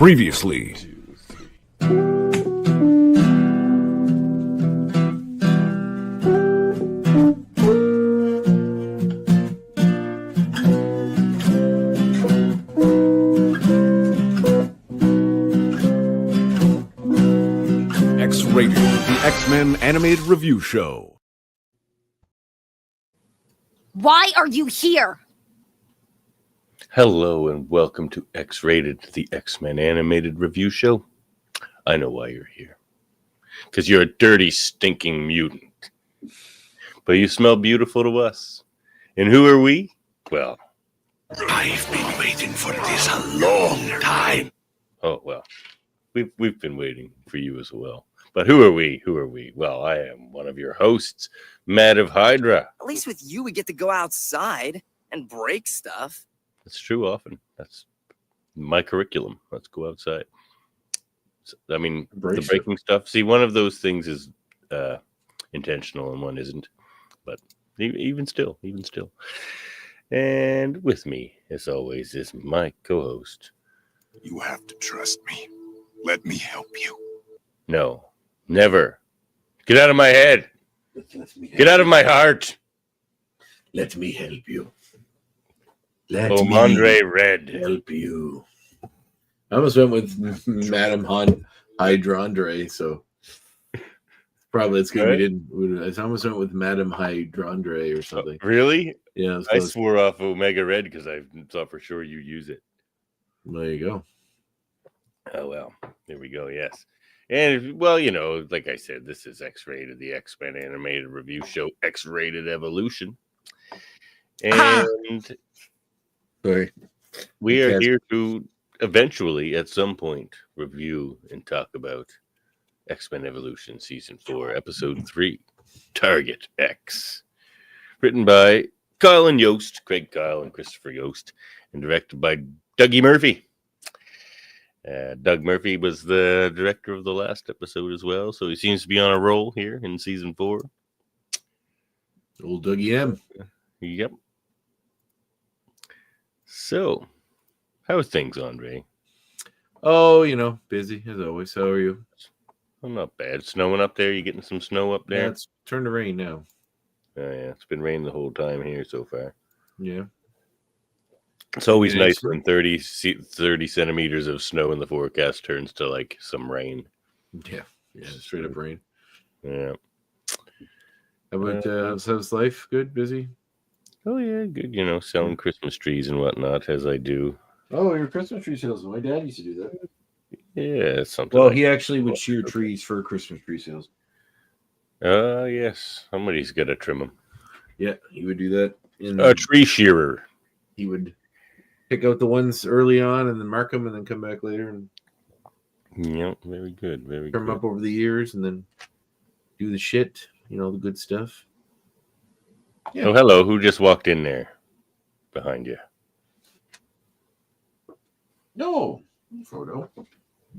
Previously. X-Rated, the X-Men animated review show. Why are you here? Hello and welcome to X-Rated, the X-Men animated review show. I know why you're here. Because you're a dirty, stinking mutant. But you smell beautiful to us. And who are we? Well, I've been waiting for this a long time. oh well. We've been waiting for you as well. But who are we? Who are we? Well, I am one of your hosts, Matt of Hydra. At least with you, we get to go outside and break stuff. That's true often. That's my curriculum. Let's go outside. I mean, the breaking stuff. See, one of those things is intentional and one isn't. But even still. And with me, as always, is my co-host. You have to trust me. Let me help you. No, never. Get out of my head. Get out of my heart. Let me help you. Andre Red. Help you. I almost went with Madam Hydra Andre, so probably it's good Right? we didn't. I almost went with Madam Hydra Andre or something. Really? Yeah, I swore off Omega Red because I thought for sure you use it. there you go. Oh, well. There we go. Yes. And, well, you know, like I said, this is X-Rated, the X-Men animated review show, X-Rated Evolution. And Sorry. we are here to eventually, at some point, review and talk about X-Men Evolution Season 4, Episode 3, Target X. Written by Kyle and Yost, Craig Kyle and Christopher Yost, and directed by Dougie Murphy. Doug Murphy was the director of the last episode as well, so he seems to be on a roll here in Season 4. Old Dougie M. Yep. So, how are things, Andre? Oh, busy as always. How are you? Well, not bad. Snowing up there? You getting some snow up there? Yeah, it's turned to rain now. Oh, yeah, it's been raining the whole time here so far. Yeah. It's always It nice is. when 30 centimeters of snow in the forecast turns to like some rain. Yeah. Straight up rain. Yeah. How about how's life? Good, busy. Oh yeah, good. Selling Christmas trees and whatnot, as I do. Oh, your Christmas tree sales. My dad used to do that. Yeah, something. Well, like he actually would shear trees for Christmas tree sales. Yes. Somebody's got to trim them. Yeah, he would do that. A tree shearer. He would pick out the ones early on and then mark them and then come back later and Yep, very good. Very trim good. them up over the years and then do the shit, the good stuff. Yeah. Oh, hello. Who just walked in there behind you? No, Frodo.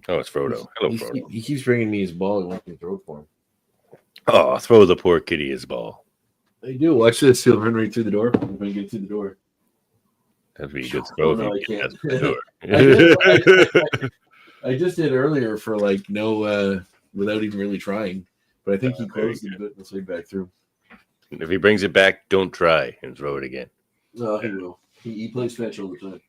Oh, it's Frodo. Hello, Frodo. He keeps bringing me his ball and wants me to throw it for him. Oh, throw the poor kitty his ball. I do. Watch this. He'll run right through the door. I'm going to get through the door. That'd be a good throw. No, if you I get can't. past the door. I just did earlier for no, without even really trying. But I think he closed it a bit and slid back through. If he brings it back, don't try and throw it again. No, he will. He plays fetch all the time.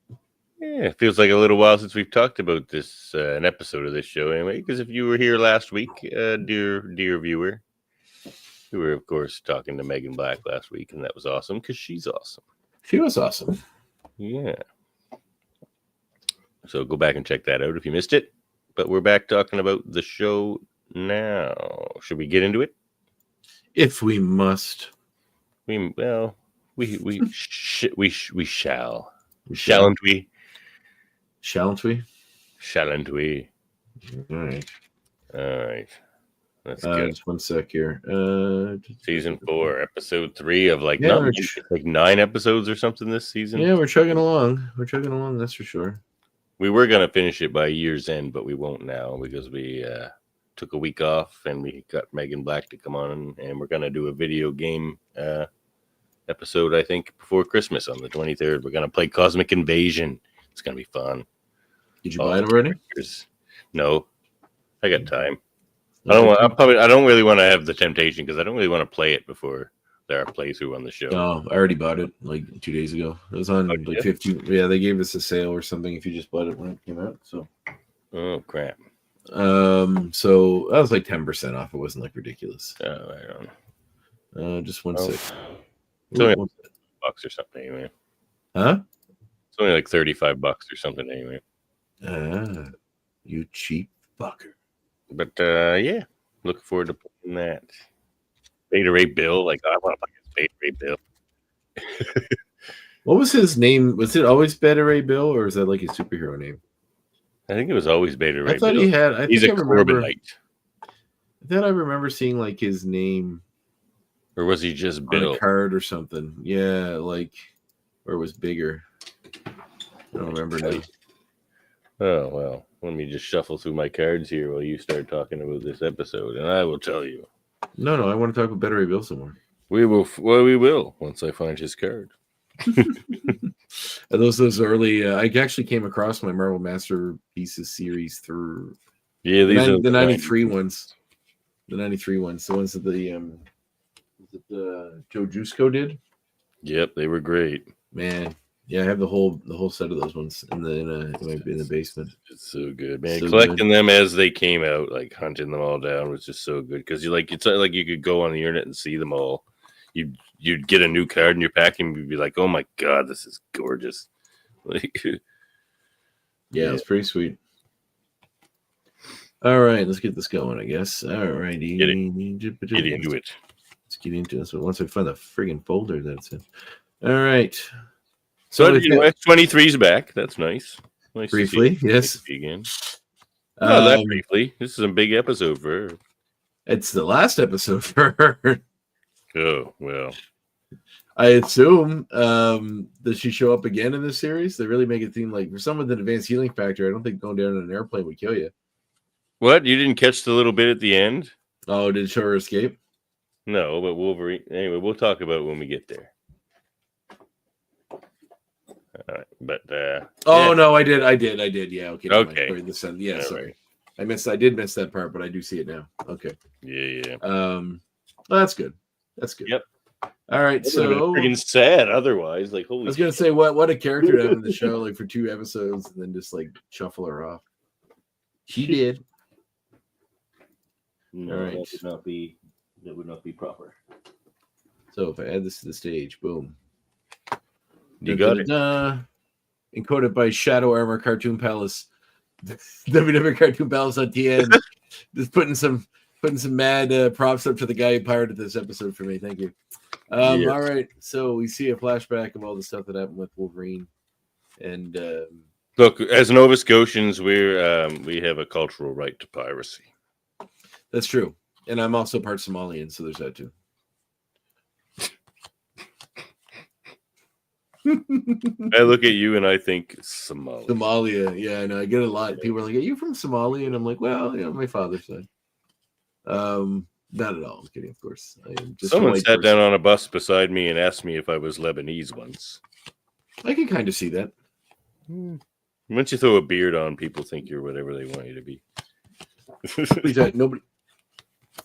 Yeah, it feels like a little while since we've talked about this, an episode of this show anyway, because if you were here last week, dear viewer, we were, of course, talking to Megan Black last week, and that was awesome because she's awesome. She was awesome. Yeah. So go back and check that out if you missed it. But we're back talking about the show now. Should we get into it? If we must. We shall. Shalln't we? Shalln't we? Shalln't we? All right. All right. Let's go. Just one sec here. Season 4, episode 3 of like Yeah, not like 9 episodes or something this season. Yeah, we're chugging along. That's for sure. We were gonna finish it by year's end, but we won't now because we took a week off and we got Megan Black to come on, and we're gonna do a video game episode, I think, before Christmas on the 23rd. We're gonna play Cosmic Invasion. It's gonna be fun. Did you buy it already? No, I got time. I don't really want to have the temptation because I don't really want to play it before our playthrough on the show. No, I already bought it like 2 days ago. It was on like 15. Yeah, they gave us a sale or something if you just bought it when it came out. So, oh crap. So that was like 10% off. It wasn't like ridiculous. Oh, I don't. Just 1 sec. It's only $1 or something anyway. Huh? It's only like $35 or something anyway. You cheap fucker. But yeah, looking forward to playing that. Beta Ray Bill, like I want to play Beta Ray Bill. What was his name? Was it always Beta Ray Bill, or is that like his superhero name? I think it was always Beta Ray I thought Bill. he had. He's a Corbinite. I thought I remember seeing like his name, or was he just Bill? On a card or something. Yeah, like, or it was bigger. I don't remember now. Oh well, let me just shuffle through my cards here while you start talking about this episode, and I will tell you. No, I want to talk about Beta Ray Bill some more. We will. Well, we will once I find his card. Those early. I actually came across my Marvel Masterpieces series through. Yeah, these are the 93 ones. The 93 ones. The ones that the Joe Jusko did. Yep, they were great. Man, yeah, I have the whole set of those ones in the basement. It's so good, man. So Collecting them as they came out, like hunting them all down, was just so good because it's not like you could go on the internet and see them all. You'd get a new card in your pack and you'd be like, "Oh my god, this is gorgeous!" Like, yeah, it's pretty sweet. All right, let's get this going. I guess. All righty, get into it. Let's get into this. Once I find the friggin' folder that's in. All right. So X23 is back. That's nice. Nice briefly, yes. Again. Not that briefly. This is a big episode for her. It's the last episode for her. Oh well. I assume does she show up again in this series? They really make it seem like for someone with an advanced healing factor, I don't think going down in an airplane would kill you. What? You didn't catch the little bit at the end? Oh, did it show her escape? No, but Wolverine. Anyway, we'll talk about it when we get there. All right, but no, I did. Yeah, okay. Okay. Yeah, sorry. Right. I did miss that part, but I do see it now. Okay. Yeah. Well, that's good. That's good. Yep. All right, so freaking sad otherwise. Like, holy. I was gonna say what a character to have in the show, like for 2 episodes, and then just like shuffle her off. She did. No, all right. That would not be proper. So if I add this to the stage, boom. You got it. Encoded by Shadow Armor Cartoon Palace. WWE Cartoon Palace on TN. Just putting some mad props up to the guy who pirated this episode for me. Thank you. Yes. All right. So we see a flashback of all the stuff that happened with Wolverine. And look, as Nova Scotians, we have a cultural right to piracy. That's true. And I'm also part Somalian, so there's that too. I look at you and I think Somalia. Somalia, yeah, I know. I get it a lot. People are like, "Are you from Somalia?" And I'm like, "Well, my father's side." Not at all. I'm kidding, of course. I am just Someone sat down on a bus beside me and asked me if I was Lebanese once. I can kind of see that. Once you throw a beard on, people think you're whatever they want you to be.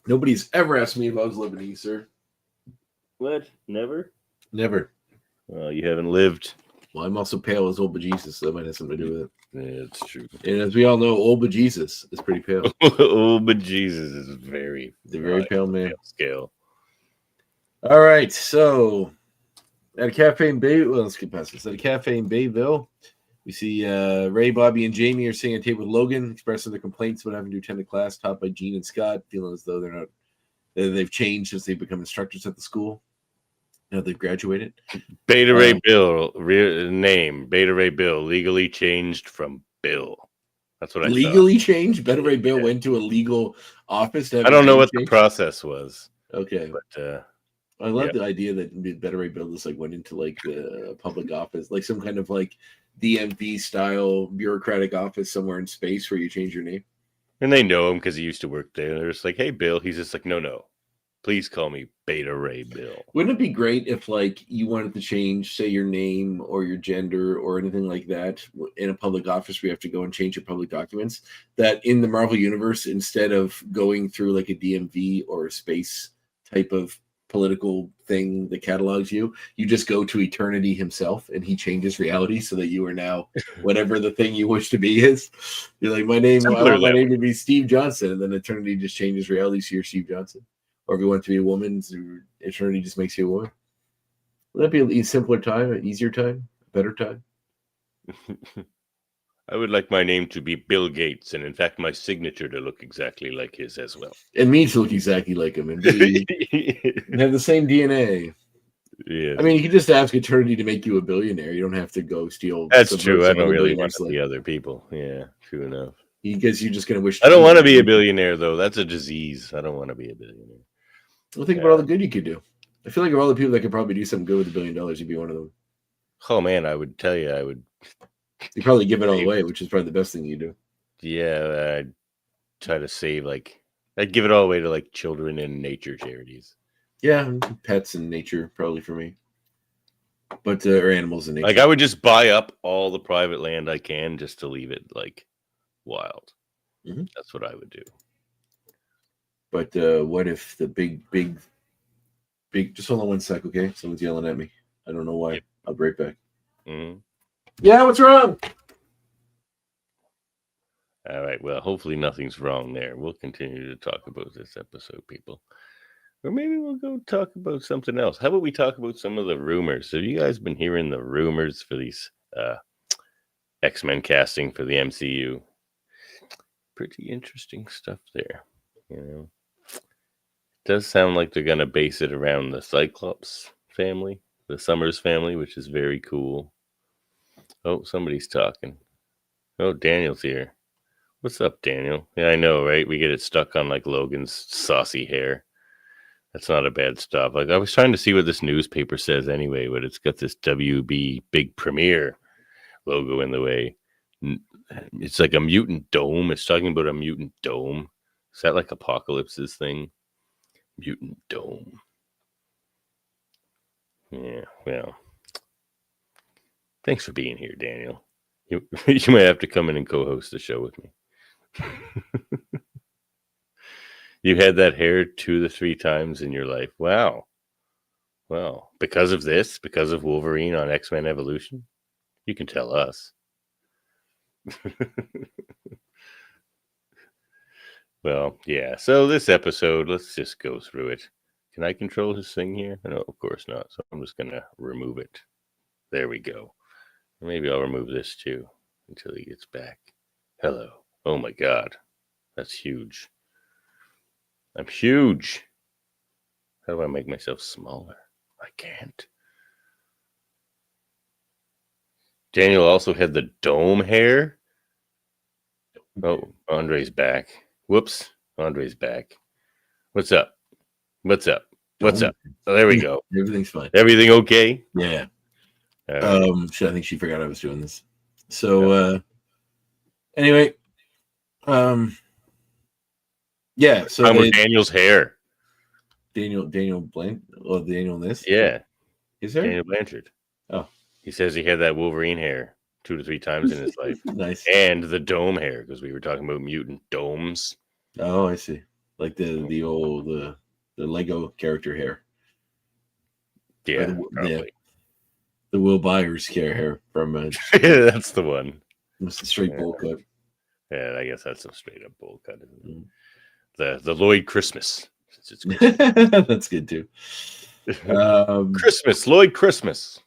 Nobody's ever asked me if I was Lebanese, sir. What? Never? Never. Well, you haven't lived. Well, I'm also pale as old bejesus, so that might have something to do with it. Yeah, it's true. And as we all know, old bejesus is pretty pale. Old bejesus is very pale man. Scale. All right, so at a cafe in Bayville, let's get past this. At a cafe in Bayville, we see Ray, Bobby, and Jamie are sitting at a table with Logan, expressing their complaints about having to attend a class taught by Gene and Scott, feeling as though they've changed since they've become instructors at the school. Now they've graduated. Beta Ray Bill, name Beta Ray Bill, legally changed from Bill. That's what I legally changed. Beta Ray Bill went to a legal office. I don't know what the process was. Okay, but I love the idea that Beta Ray Bill just like went into like the public office, like some kind of like DMV style bureaucratic office somewhere in space where you change your name. And they know him because he used to work there. They're just like, "Hey, Bill." He's just like, "No." Please call me Beta Ray Bill. Wouldn't it be great if, like, you wanted to change, say, your name or your gender or anything like that in a public office where you have to go and change your public documents, that in the Marvel Universe, instead of going through like a DMV or a space type of political thing that catalogs you, you just go to Eternity himself and he changes reality so that you are now whatever the thing you wish to be is. You're like, I want my name to be Steve Johnson, and then Eternity just changes reality so you're Steve Johnson. Or if you want to be a woman, Eternity just makes you a woman. Would that be a simpler time, an easier time, a better time? I would like my name to be Bill Gates, and in fact, my signature to look exactly like his as well. And me to look exactly like him and have the same DNA. Yeah. I mean, you can just ask Eternity to make you a billionaire. You don't have to go steal. That's true. I don't really want to be other people. Yeah, true enough. Because you're just going to wish. I don't want to be a billionaire, though. That's a disease. I don't want to be a billionaire. Well, think about all the good you could do. I feel like of all the people that could probably do something good with $1 billion, you'd be one of them. Oh, man, I would tell you, I would. You probably give it all away, which is probably the best thing you do. Yeah, I'd try to save, I'd give it all away to, children and nature charities. Yeah, pets and nature, probably for me. But, or animals and nature. I would just buy up all the private land I can just to leave it, wild. Mm-hmm. That's what I would do. But what if the big, just hold on one sec, okay? Someone's yelling at me. I don't know why. Yep. I'll be right back. Mm-hmm. Yeah, what's wrong? All right, well, hopefully nothing's wrong there. We'll continue to talk about this episode, people. Or maybe we'll go talk about something else. How about we talk about some of the rumors? Have you guys been hearing the rumors for these X-Men casting for the MCU? Pretty interesting stuff there, Does sound like they're going to base it around the Cyclops family, the Summers family, which is very cool. Oh, somebody's talking. Oh, Daniel's here. What's up, Daniel? Yeah, I know, right? We get it stuck on Logan's saucy hair. That's not a bad stuff. I was trying to see what this newspaper says anyway, but it's got this WB Big Premiere logo in the way. It's like a mutant dome. It's talking about a mutant dome. Is that Apocalypse's thing? Mutant dome. Yeah, well. Thanks for being here, Daniel. You might have to come in and co-host the show with me. You had that hair 2 to 3 times in your life. Wow. Well, because of this, because of Wolverine on X-Men Evolution, you can tell us. Well, yeah. So this episode, let's just go through it. Can I control his thing here? No, of course not. So I'm just going to remove it. There we go. Maybe I'll remove this too until he gets back. Hello. Oh my God. That's huge. I'm huge. How do I make myself smaller? I can't. Daniel also had the dome hair. Oh, Andre's back. Whoops. Andre's back. What's up? What's up? What's up? Oh, there we go. Everything's fine. Everything okay? Yeah. I think she forgot I was doing this. So anyway, yeah. So Daniel's hair. Daniel Daniel this. Yeah. Is there Daniel Blanchard? Oh, he says he had that Wolverine hair 2 to 3 times in his life. Nice. And the dome hair, because we were talking about mutant domes. Oh, I see. Like the old the Lego character hair. Yeah, the Will Byers hair from that's the one. It's a straight bowl cut. Yeah, I guess that's a straight up bowl cut. The Lloyd Christmas. It's that's good too. Christmas, Lloyd Christmas.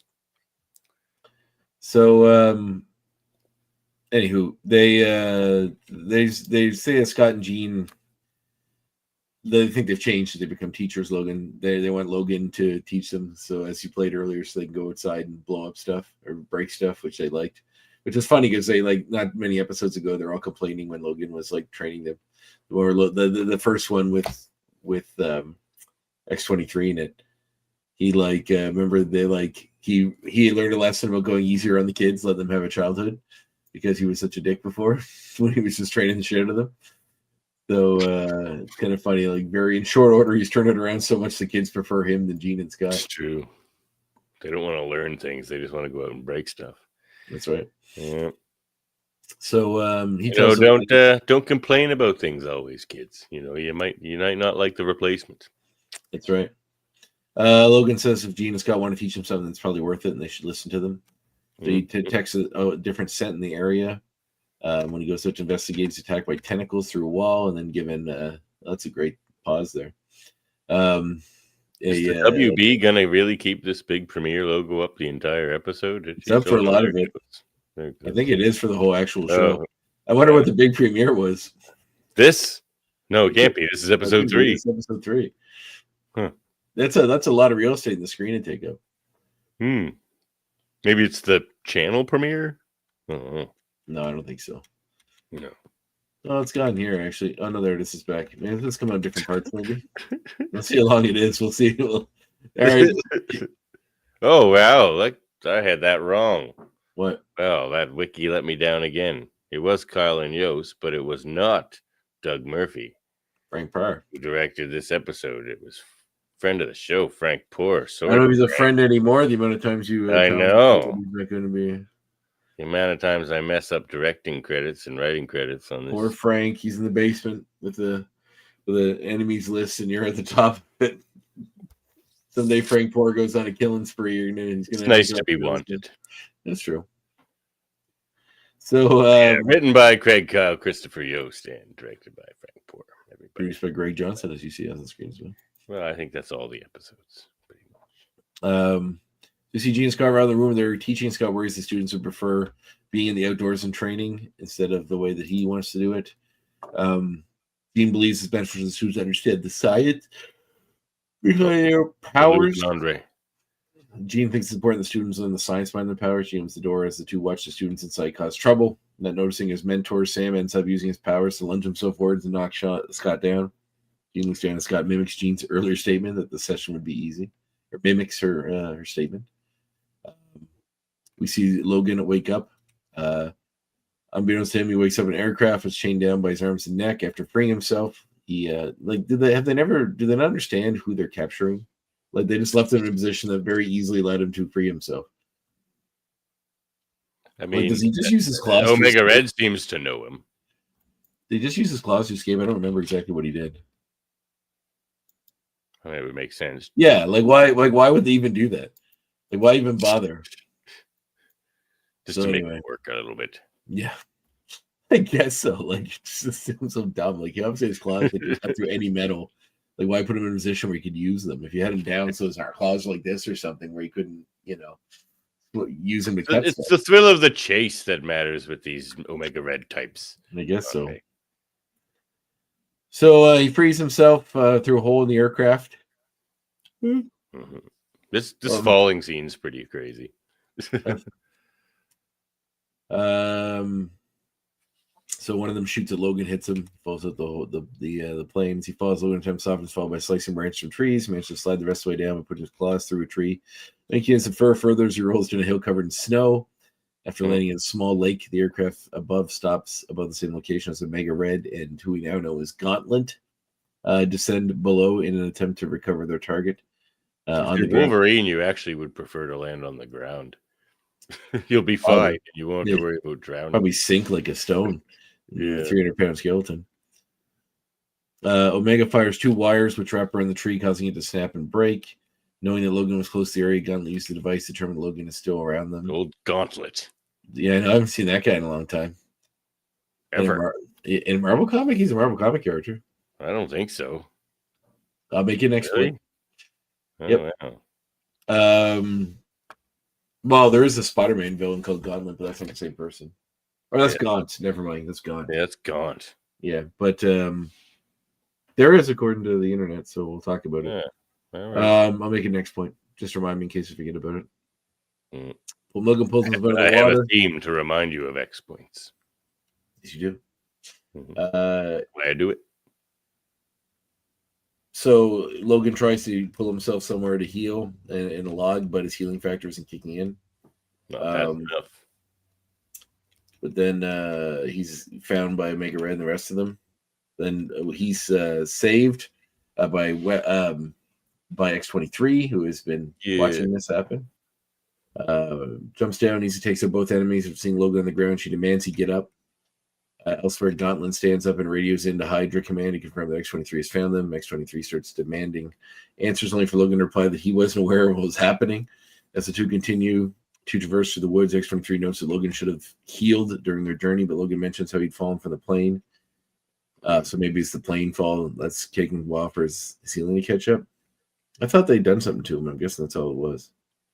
So anywho, they say that Scott and Jean, they think they've changed. They become teachers. Logan, they want Logan to teach them. So as you played earlier, so they can go outside and blow up stuff or break stuff, which they liked. Which is funny because they not many episodes ago they're all complaining when Logan was training them, or the first one with X-23 in it. He remember they he learned a lesson about going easier on the kids, let them have a childhood, because he was such a dick before when he was just training the shit out of them. So it's kind of funny. Like very in short order, he's turned it around so much the kids prefer him than Gene and It's Scott. true. They don't want to learn things; they just want to go out and break stuff. That's right. Yeah. So he tells them, don't complain about things always, kids. You might not like the replacement. that's right. Logan says if Gene and Scott want to teach them something, it's probably worth it, and they should listen to them. So he detects a different scent in the area. When he goes out to investigate, he's attacked by tentacles through a wall, and then given that's a great pause there. Is the WB gonna really keep this big premiere logo up the entire episode? It's up for a lot of it. I think it is for the whole actual show. I wonder what the big premiere was. This? No, it can't be. This is episode 3. It's episode 3. Huh. That's a lot of real estate in the screen to take up. Maybe it's the channel premiere. No, I don't think so. No. Oh, it's gone here actually. Oh no, there it is. It's back. Man, let's come out different parts maybe. Let's see how long it is. We'll see. All right. Oh wow! I had that wrong. What? Well, that wiki let me down again. It was Kyle and Yost, but it was not Doug Murphy, Frank Parr, who directed this episode. It was friend of the show, Frank Poor. I don't know if he's a friend anymore. The amount of times you, I know. He's not going to be. The amount of times I mess up directing credits and writing credits on this. Poor Frank. He's in the basement with the enemies list, and you're at the top of it. Someday Frank Poor goes on a killing spree. And he's gonna it's nice to be wanted. That's true. So, written by Craig Kyle, Christopher Yost, and directed by Frank Poor. Everybody. Produced by Greg Johnson, as you see on the screen as well. Well, I think that's all the episodes, pretty much. You see Gene and Scott around the room. They're teaching. Scott worries the students would prefer being in the outdoors and training instead of the way that he wants to do it. Gene believes it's beneficial for the students to understand the science behind their powers. Gene thinks it's important the students learn the science behind their powers. Gene opens the door as the two watch the students inside cause trouble. Not noticing his mentor, Sam, ends up using his powers to lunge himself forwards and knock Scott down. Gene looks down and Scott mimics Gene's earlier statement that the session would be easy, or mimics her statement. We see Logan wake up. Unbeknownst to him, he wakes up in an aircraft, was chained down by his arms and neck after freeing himself. He do they not understand who they're capturing? Like they just left him in a position that very easily led him to free himself. I mean, does he just use his claws? Omega Red seems to know him. Did he just use his claws to escape? I don't remember exactly what he did. I mean, it would make sense. Yeah, why would they even do that? Like, why even bother? Just to make it work a little bit. Yeah, I guess so. Like, it just seems so dumb. Like, you obviously his claws like cut through any metal. Like, why put him in a position where he could use them? If you had him down so his claws like this or something, where he couldn't, use them to cut. It's the thrill of the chase that matters with these Omega Red types. I guess so. So he frees himself through a hole in the aircraft. Mm-hmm. This falling scene's pretty crazy. So one of them shoots at Logan, hits him, falls out the planes. He falls. Logan attempts off and is followed by slicing branches from trees. He manages to slide the rest of the way down and put his claws through a tree. Making some further as he rolls down a hill covered in snow. After landing in a small lake, the aircraft above stops above the same location as Omega Red and who we now know as Gauntlet. Descend below in an attempt to recover their target. On the Wolverine, you actually would prefer to land on the ground. You'll be fine. You won't have to worry about drowning. Probably sink like a stone. Yeah. 300-pound skeleton. Omega fires 2 wires which wrap around the tree, causing it to snap and break. Knowing that Logan was close to the area, Gauntlet used the device to determine Logan is still around them. Old Gauntlet. Yeah, I haven't seen that guy in a long time. Ever. In a Marvel comic? He's a Marvel comic character. I don't think so. I'll make it next week. Oh, yep. Wow. Well, there is a Spider-Man villain called Gauntlet, but that's not the same person. Or that's Gaunt. Never mind. That's Gaunt. Yeah, that's Gaunt. Yeah, but there is, according to the internet, so we'll talk about it. All right. I'll make it next point. Just remind me in case I forget about it. Well, Logan pulls him out of the water. I have a theme to remind you of X points. Yes, you do. Why I do it. So Logan tries to pull himself somewhere to heal in a log, but his healing factor isn't kicking in. Not fast enough. But then he's found by Omega Red and the rest of them. Then he's saved by X-23, who has been watching this happen. Jumps down, easy takes out both enemies. Of seeing Logan on the ground, she demands he get up. Elsewhere, Gauntlet stands up and radios into Hydra Command to confirm that X-23 has found them. X-23 starts demanding answers, only for Logan to reply that he wasn't aware of what was happening. As the two continue to traverse through the woods, X-23 notes that Logan should have healed during their journey, but Logan mentions how he'd fallen from the plane. So maybe it's the plane fall that's taking a while for his healing to catch up. I thought they'd done something to him. I'm guessing that's all it was.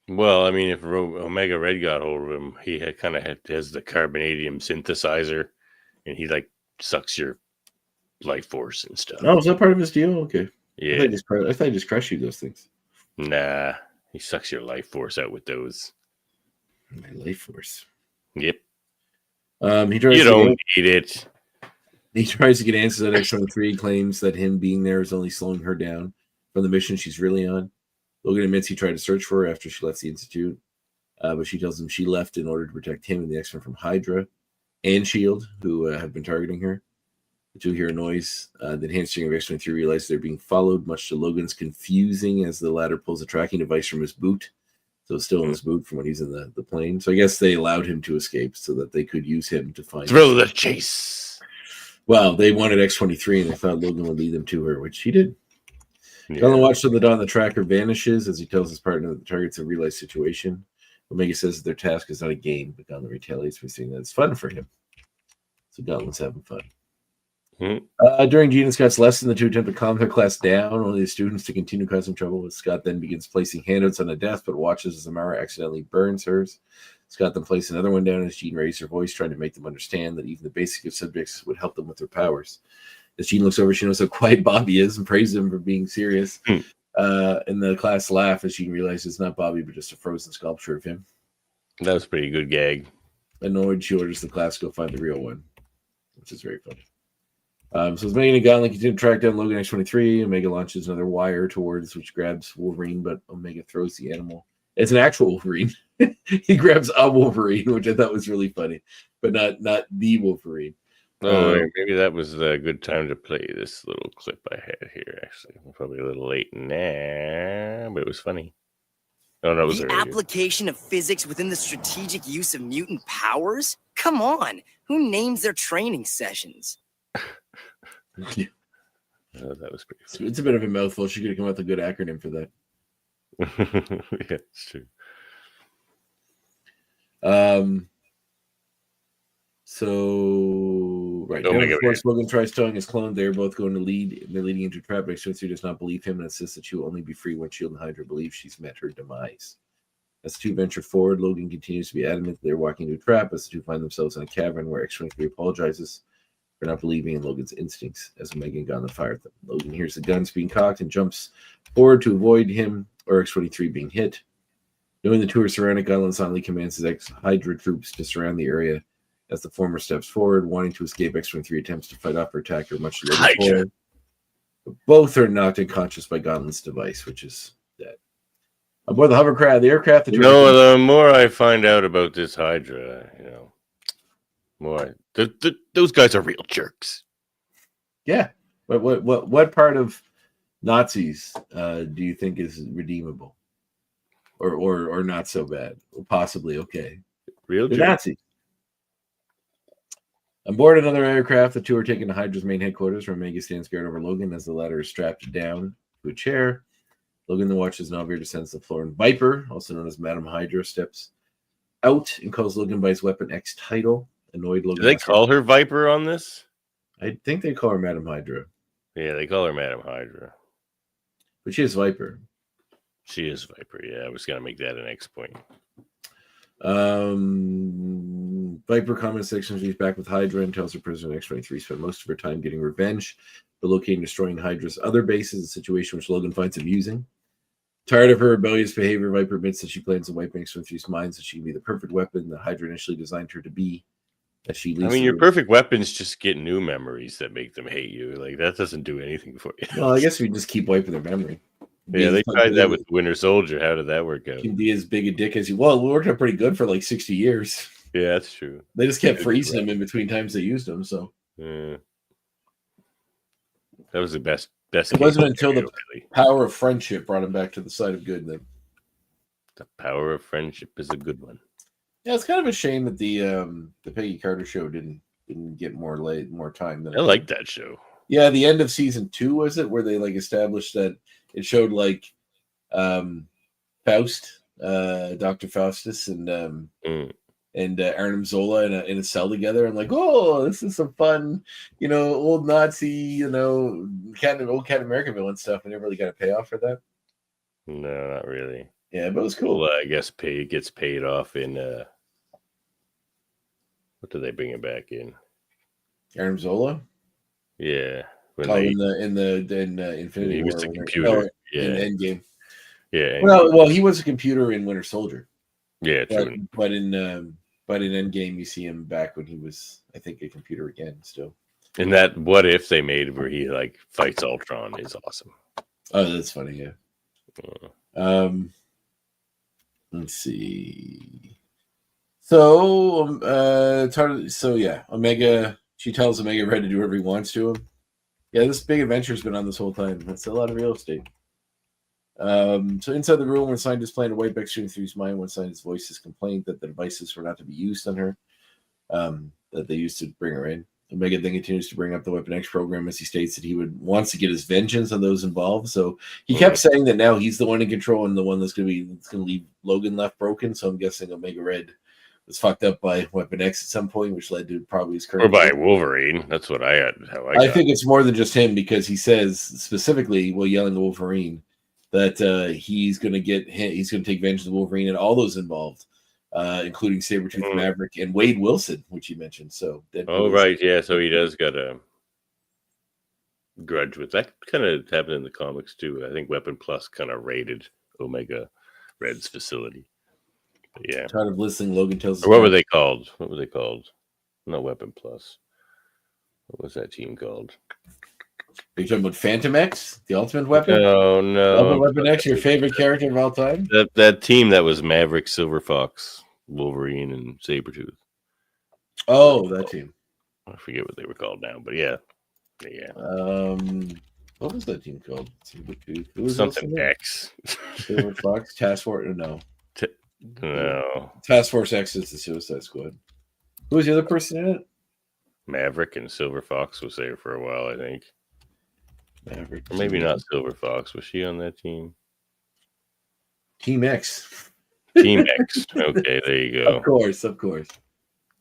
Well, I mean, if Omega Red got hold of him, he has the carbonadium synthesizer, and he like sucks your life force and stuff. Oh, is that part of his deal? Okay. Yeah. I thought he just crushed you those things. Nah, he sucks your life force out with those. My life force. Yep. He tries you don't need it. He tries to get answers at X-23, claims that him being there is only slowing her down from the mission she's really on. Logan admits he tried to search for her after she left the Institute, but she tells him she left in order to protect him and the X-Men from Hydra and S.H.I.E.L.D., who have been targeting her. The two hear a noise. The enhanced string of X-23 realizes they're being followed, much to Logan's confusing as the latter pulls a tracking device from his boot. So it's still in his boot from when he's in the plane. So I guess they allowed him to escape so that they could use him to find Thrill the chase. Well, they wanted X-23 and they thought Logan would lead them to her, which he did. Yeah. Gauntlet watches till the dawn. The tracker vanishes as he tells his partner that the target's a real-life situation. Omega says that their task is not a game, but Gauntlet retaliates by saying that it's fun for him. So Gauntlet's having fun. During Gene and Scott's lesson, the two attempt to calm their class down, only the students to continue causing trouble. Scott then begins placing handouts on a desk, but watches as Amara accidentally burns hers. Scott then places another one down as Jean raises her voice, trying to make them understand that even the basic of subjects would help them with their powers. As Jean looks over, she knows how quiet Bobby is and praises him for being serious. And the class laugh as Jean realizes it's not Bobby, but just a frozen sculpture of him. That was a pretty good gag. Annoyed, she orders the class to go find the real one, which is very funny. So as Megan and Gauntlet continue to track down Logan X-23, Omega launches another wire towards which grabs Wolverine, but Omega throws the animal. It's an actual Wolverine. He grabs a Wolverine, which I thought was really funny, but not the Wolverine. Maybe that was a good time to play this little clip I had here. Actually, probably a little late now, but it was funny. Oh, no, it was the earlier. application of physics within the strategic use of mutant powers? Come on, who names their training sessions? Yeah. Oh, that was pretty funny. It's a bit of a mouthful. She could have come up with a good acronym for that. Yeah, it's true. Before Logan tries towing his clone, they're both going to lead. They're leading into a trap, but X-23 does not believe him and insists that she will only be free when S.H.I.E.L.D. and Hydra believe she's met her demise. As the two venture forward, Logan continues to be adamant they're walking into a trap as the two find themselves in a cavern where X-23 apologizes for not believing in Logan's instincts as Omega and Gauntlet fire at them. Logan hears the guns being cocked and jumps forward to avoid him or X-23 being hit. Knowing the two are surrounded, Gauntlet silently commands his ex-Hydra troops to surround the area as the former steps forward, wanting to escape. X-23 attempts to fight off her attacker, much to Logan's horror. Both are knocked unconscious by Gauntlet's device, which is dead. Aboard the hovercraft, the aircraft... The more I find out about this Hydra, more those guys are real jerks. Yeah. What part of Nazis do you think is redeemable, or not so bad, or possibly okay? Real jerks. Nazis. On board another aircraft, the two are taken to Hydra's main headquarters, where Omega stands guard over Logan as the latter is strapped down to a chair. Logan then watches an elevator descends the floor, and Viper, also known as Madam Hydra, steps out and calls Logan by his Weapon X title. Annoyed Logan. Do they call her Viper on this? I think they call her Madam Hydra. Yeah, they call her Madam Hydra. But she is Viper. She is Viper, yeah. I was going to make that an X point. Viper comments section she's back with Hydra and tells her prisoner X-23 spent most of her time getting revenge for locating and destroying Hydra's other bases, a situation which Logan finds amusing. Tired of her rebellious behavior, Viper admits that she plans to wipe X-23's mind so she can be the perfect weapon that Hydra initially designed her to be. Your perfect weapons just get new memories that make them hate you. Like, that doesn't do anything for you. Well, I guess we just keep wiping their memory. Yeah, they tried that with Winter Soldier. How did that work out? Can be as big a dick as you. Well, it worked out pretty good for like 60 years. Yeah, that's true. They just kept freezing them in between times they used them. So, yeah. That was the best It case wasn't until scenario, the really. power of friendship brought him back to the side of good. Then, The power of friendship is a good one. yeah, it's kind of a shame that the Peggy Carter show didn't get more time than I like that show. Yeah, the end of season 2 was it where they like established that it showed like Faust, Dr. Faustus, and Arnim Zola in a cell together, and like, oh, this is some fun, old Nazi, old Captain America villain stuff. We never really got a payoff for that. No, not really. Yeah, but it was cool. Well, I guess gets paid off in what do they bring it back in? Arnim Zola. Yeah, when in Infinity he War, was a computer. in Endgame. Yeah. Well, he was a computer in Winter Soldier. Yeah, true. But in Endgame, you see him back when he was, I think, a computer again. Still. And that what if they made where he like fights Ultron is awesome. Oh, that's funny. Yeah. Let's see. So, Omega. She tells Omega Red to do whatever he wants to him. Yeah, this big adventure's been on this whole time. That's a lot of real estate. So inside the room, when scientists plan to wipe X-23's mind, when scientists voice his complaint that the devices were not to be used on her, that they used to bring her in. Omega then continues to bring up the Weapon X program as he states that he wants to get his vengeance on those involved. So he kept saying that now he's the one in control and the one that's going to leave Logan left broken. So I'm guessing Omega Red was fucked up by Weapon X at some point, which led to probably his current. Or by Wolverine. That's what I had. I think it's more than just him because he says specifically while yelling at Wolverine that he's going to take vengeance of Wolverine and all those involved, including Sabretooth, Maverick, and Wade Wilson, which you mentioned. So, right, yeah. So he does got a grudge with that. Kind of happened in the comics too. I think Weapon Plus kind of raided Omega Red's facility. But yeah, tired of listening. Logan tells us what were they called? Not Weapon Plus. What was that team called? Are you talking about Phantom X, the Ultimate Weapon? No. Weapon X, your favorite character of all time? That team that was Maverick, Silver Fox, Wolverine, and Sabretooth. Oh, that team. I forget what they were called now, but yeah. What was that team called? Something X. Silver Fox, Task Force? No. No. Task Force X is the Suicide Squad. Who was the other person in it? Maverick and Silver Fox was there for a while, I think. Maverick. Or maybe not Silver Fox. Was she on that team? Team X. Team X. Okay, there you go. Of course.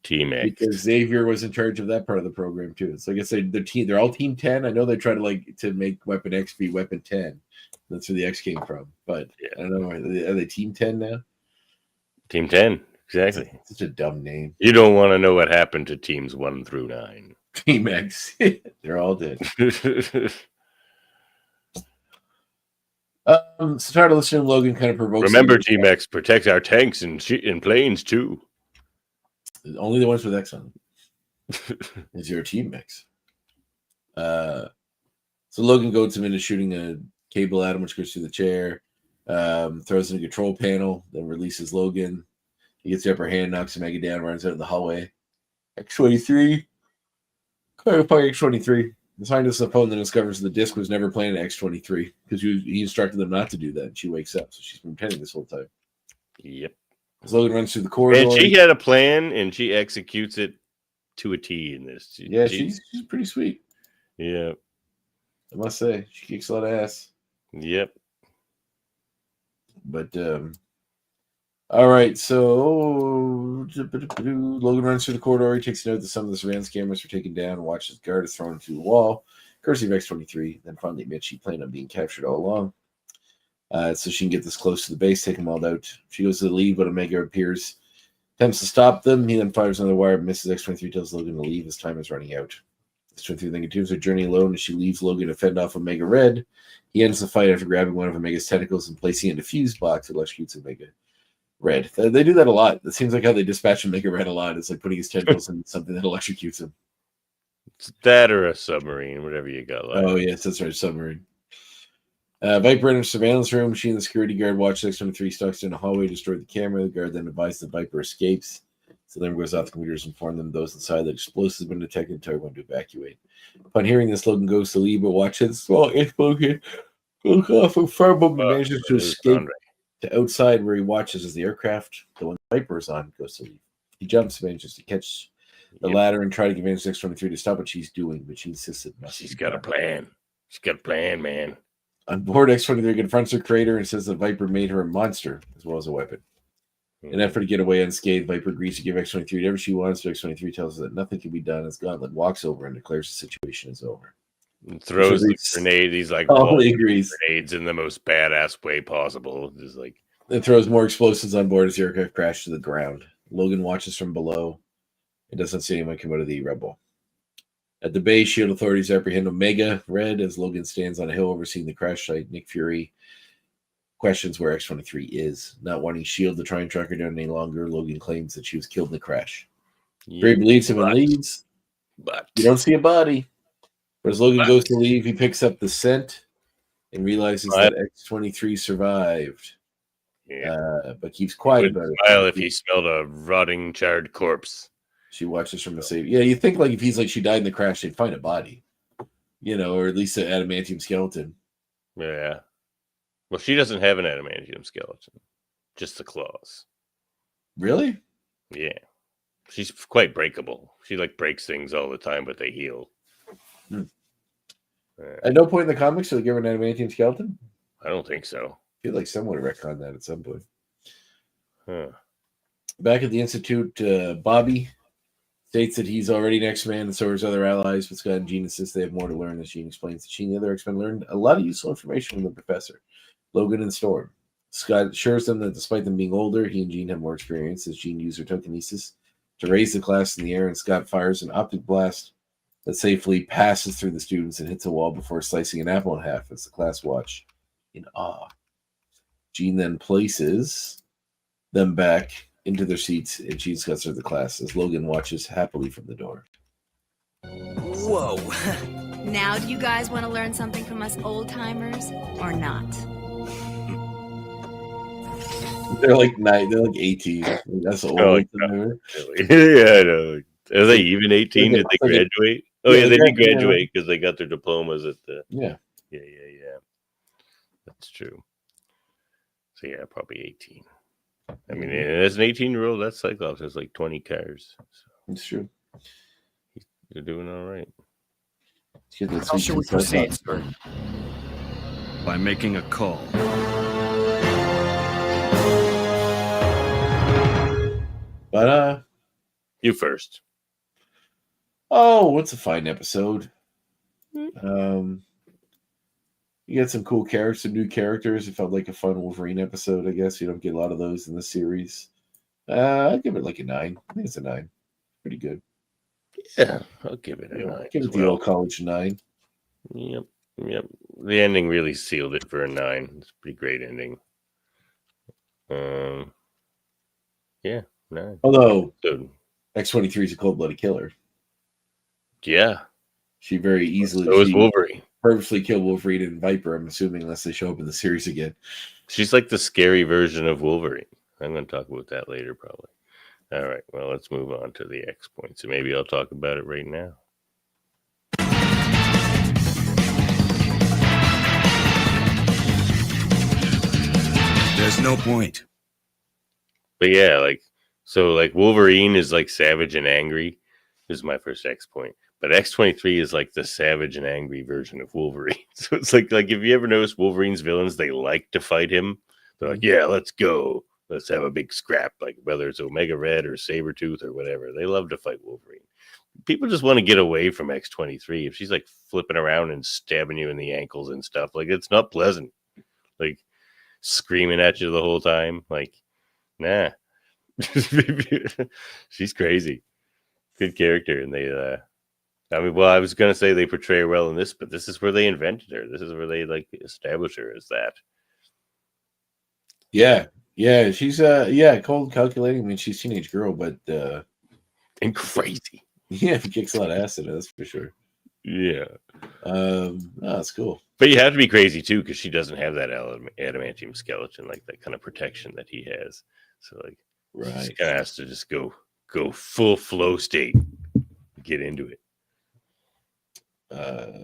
Team X. Because Xavier was in charge of that part of the program too. So I guess they're all Team 10. I know they try to make Weapon X be Weapon 10. That's where the X came from. But yeah. I don't know. Are they Team 10 now? Team 10. Exactly. Such a dumb name. You don't want to know what happened to teams 1 through 9. Team X. They're all dead. So tired of listening to Logan kind of provokes. Remember, Team X protects our tanks and planes too. Only the ones with X on them. Is your Team X. So Logan goads him into shooting a cable at him, which goes through the chair. Throws in a control panel, then releases Logan. He gets the upper hand, knocks Omega down, runs out in the hallway. X-23. X-23. The scientist on the phone then discovers the disc was never planted at X-23 because he instructed them not to do that. And she wakes up, so she's been pretending this whole time. Yep. As Logan runs through the corridor. And she had a plan, and she executes it to a T in this. She's pretty sweet. Yeah. I must say, she kicks a lot of ass. Yep. But, all right, so Logan runs through the corridor. He takes note that some of the surveillance cameras are taken down and watches the guard is thrown into the wall. Courtesy of X-23, then finally admits she planned on being captured all along. So she can get this close to the base, take them all out. She goes to the lead, but Omega appears, attempts to stop them. He then fires another wire, misses. X-23 tells Logan to leave. His time is running out. X-23 then continues her journey alone as she leaves Logan to fend off Omega Red. He ends the fight after grabbing one of Omega's tentacles and placing it in a fuse box that electrocutes Omega Red. They do that a lot. It seems like how they dispatch Omega Red a lot. It's like putting his tentacles in something that electrocutes him. It's that or a submarine, whatever you got. Oh, yes, that's right, submarine. Viper enters the surveillance room. She and the security guard watch X-23 stalks in a hallway, destroy the camera. The guard then advises the Viper escapes. So then goes off the computers and inform them those inside that explosives have been detected. Tell everyone to evacuate. Upon hearing this, Logan goes to leave, but watches a small explosion goes off and Firebug manages to escape to outside where he watches as the aircraft, the one Viper is on, goes to leave. He jumps, manages to catch the ladder and try to convince X-23 to stop what she's doing, but she insisted. She's got a plan. She's got a plan, man. On board, X-23 confronts her creator and says the Viper made her a monster as well as a weapon. In an effort to get away unscathed, Viper agrees to give X-23 whatever she wants, but X-23 tells her that nothing can be done as Gauntlet walks over and declares the situation is over. And throws the grenade. He's like, he agrees. Grenades in the most badass way possible. Just like, it throws more explosives on board as the aircraft crashes to the ground. Logan watches from below and doesn't see anyone come out of the Rebel. At the base, SHIELD authorities apprehend Omega Red as Logan stands on a hill overseeing the crash site. Nick Fury questions where X-23 is. Not wanting SHIELD to try and track her down any longer, Logan claims that she was killed in the crash. Fury believes him and leaves. But you don't see a body. But as Logan goes to leave, he picks up the scent and realizes that X-23 survived. Yeah. But keeps quiet about it. Smile if he smelled a rotting, charred corpse. She watches from a safe. Yeah, you think like if he's like she died in the crash, they'd find a body, or at least an adamantium skeleton. Yeah. Well, she doesn't have an adamantium skeleton, just the claws. Really? Yeah. She's quite breakable. She like breaks things all the time, but they heal. At no point in the comics do they give her an adamantium skeleton? I don't think so. I feel like someone would retcon that at some point. Huh. Back at the Institute, Bobby states that he's already an X-Man and so are his other allies, but Scott and Jean insist they have more to learn. As Jean explains that she and the other X-Men learned a lot of useful information from the professor, Logan and Storm. Scott assures them that despite them being older, he and Jean have more experience, as Jean used her telekinesis to raise the class in the air, and Scott fires an optic blast that safely passes through the students and hits a wall before slicing an apple in half as the class watch in awe. Jean then places them back into their seats, and she escorts her to the class as Logan watches happily from the door. Whoa. Now do you guys want to learn something from us old-timers or not? They're like 9, they're like 18. That's old. Oh, yeah, I know. Are they even 18? Did they graduate? Oh, yeah, they did graduate because they got their diplomas at the... Yeah. Yeah. That's true. So, yeah, probably 18. I mean, as an 18-year-old, that Cyclops has like 20 cars. So it's true. You're doing all right. How shall we proceed, sir? By making a call. But, you first. Oh, it's a fine episode. You got some cool characters, some new characters. It felt like a fun Wolverine episode, I guess. You don't get a lot of those in the series. I'd give it like a 9. I think it's a 9. Pretty good. Yeah, I'll give it a 9. Give it the old college 9. Yep. The ending really sealed it for a 9. It's a pretty great ending. Yeah, 9. Although, X-23 is a cold-blooded killer. Yeah. She very easily... So is Wolverine. Purposely kill Wolverine and Viper, I'm assuming, unless they show up in the series again. She's like the scary version of Wolverine. I'm going to talk about that later, probably. All right, well, let's move on to the X points. So maybe I'll talk about it right now. There's no point. But yeah, like Wolverine is like savage and angry. This is my first X point. But X-23 is like the savage and angry version of Wolverine. So it's like if you ever notice Wolverine's villains, they like to fight him. They're like, yeah, let's go. Let's have a big scrap. Like whether it's Omega Red or Sabretooth or whatever. They love to fight Wolverine. People just want to get away from X-23. If she's like flipping around and stabbing you in the ankles and stuff, like it's not pleasant. Like screaming at you the whole time. Like, nah. She's crazy. Good character. And they, I was going to say they portray her well in this, but this is where they invented her. This is where they like established her as that. Yeah. She's cold, calculating. I mean, she's a teenage girl, but and crazy. Yeah, she kicks a lot of ass in it, that's for sure. Yeah. That's cool. But you have to be crazy too, because she doesn't have that adamantium skeleton, like that kind of protection that he has. So like, right, she kind of has to just go go full flow state, get into it.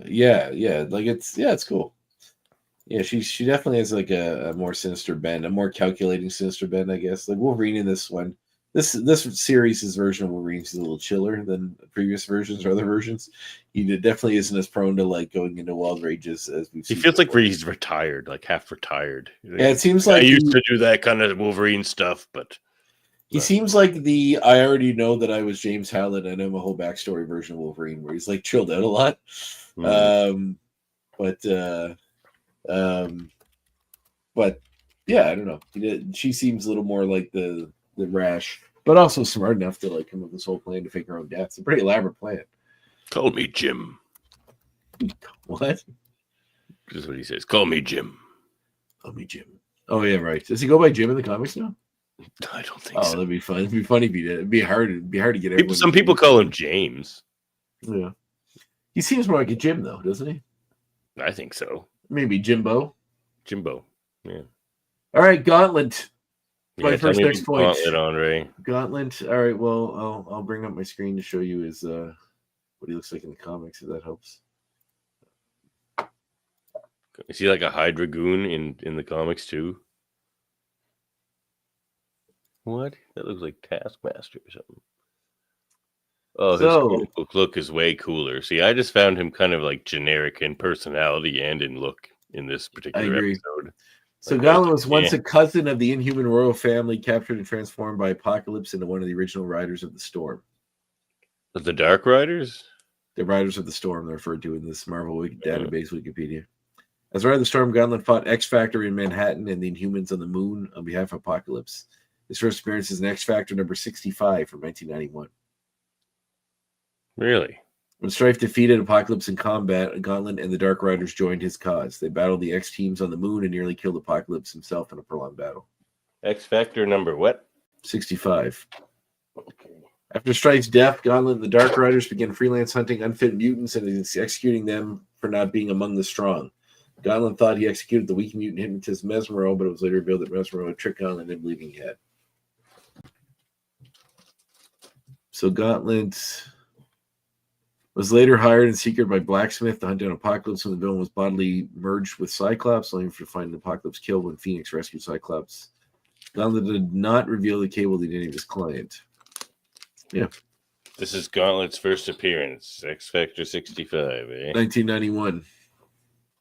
Yeah, like it's cool. Yeah, she definitely has like a more sinister bend, a more calculating sinister bend, I guess. Like Wolverine in this one, this series' version of Wolverine is a little chiller than previous versions or other versions. He definitely isn't as prone to like going into wild rages as we've He seen. feels before. like he's retired, like half retired. Yeah, it seems I like used to do that kind of Wolverine stuff, but he seems like I already know that I was James Howlett and I'm a whole backstory version of Wolverine where he's like chilled out a lot. But yeah, I don't know. She seems a little more like the rash, but also smart enough to like come up with this whole plan to fake her own death. It's a pretty elaborate plan. call me Jim. What? This is what he says. Call me Jim. Call me Jim. Oh yeah, right. Does he go by Jim in the comics now? I don't think so. That'd be fun. It'd be funny if he did. It'd be hard to get everyone. Some people call him James. Yeah. He seems more like a Jim though, doesn't he? I think so. Maybe Jimbo. Jimbo. Yeah. All right, Gauntlet. My Yeah, first tell me next point. Gauntlet, Andre. Gauntlet. All right. Well, I'll bring up my screen to show you his what he looks like in the comics, if that helps. Is he like a Hydra goon in the comics too? What? That looks like Taskmaster or something. Oh, his comic book look is way cooler. See, I just found him kind of like generic in personality and in look in this particular episode. So Gauntlet was once a cousin of the Inhuman royal family, captured and transformed by Apocalypse into one of the original Riders of the Storm. The Dark Riders? The Riders of the Storm, they're referred to in this Marvel database Wikipedia. As Rider of the Storm, Gauntlet fought X-Factor in Manhattan and the Inhumans on the Moon on behalf of Apocalypse. His first appearance is in X-Factor number 65 from 1991. Really? When Strife defeated Apocalypse in combat, Gauntlet and the Dark Riders joined his cause. They battled the X-teams on the Moon and nearly killed Apocalypse himself in a prolonged battle. X-Factor number what? 65. Okay. After Strife's death, Gauntlet and the Dark Riders began freelance hunting unfit mutants and executing them for not being among the strong. Gauntlet thought he executed the weak mutant hypnotist Mesmero, but it was later revealed that Mesmero had tricked Gauntlet into believing he had. So Gauntlet was later hired in secret by Blacksmith to hunt down Apocalypse when the villain was bodily merged with Cyclops, only to find Apocalypse killed when Phoenix rescued Cyclops. Gauntlet did not reveal the cable to any of his client. Yeah. This is Gauntlet's first appearance. X Factor 65, eh? 1991.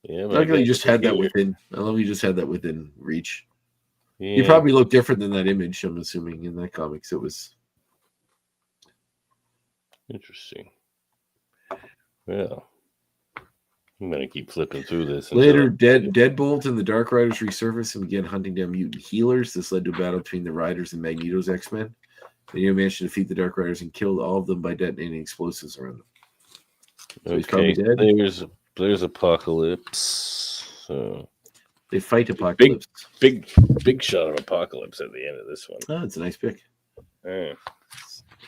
Yeah, luckily you just had that within. I love you just had that within reach. Yeah. You probably look different than that image, I'm assuming, in that comics. It was interesting. Well, I'm gonna keep flipping through this. Later, Deadbolt and the Dark Riders resurfaced and began hunting down mutant healers. This led to a battle between the Riders and Magneto's X-Men. They managed to defeat the Dark Riders and killed all of them by detonating explosives around them. So he's probably dead. There's Apocalypse. So they fight Apocalypse. Big shot of Apocalypse at the end of this one. Oh, it's a nice pick. Yeah.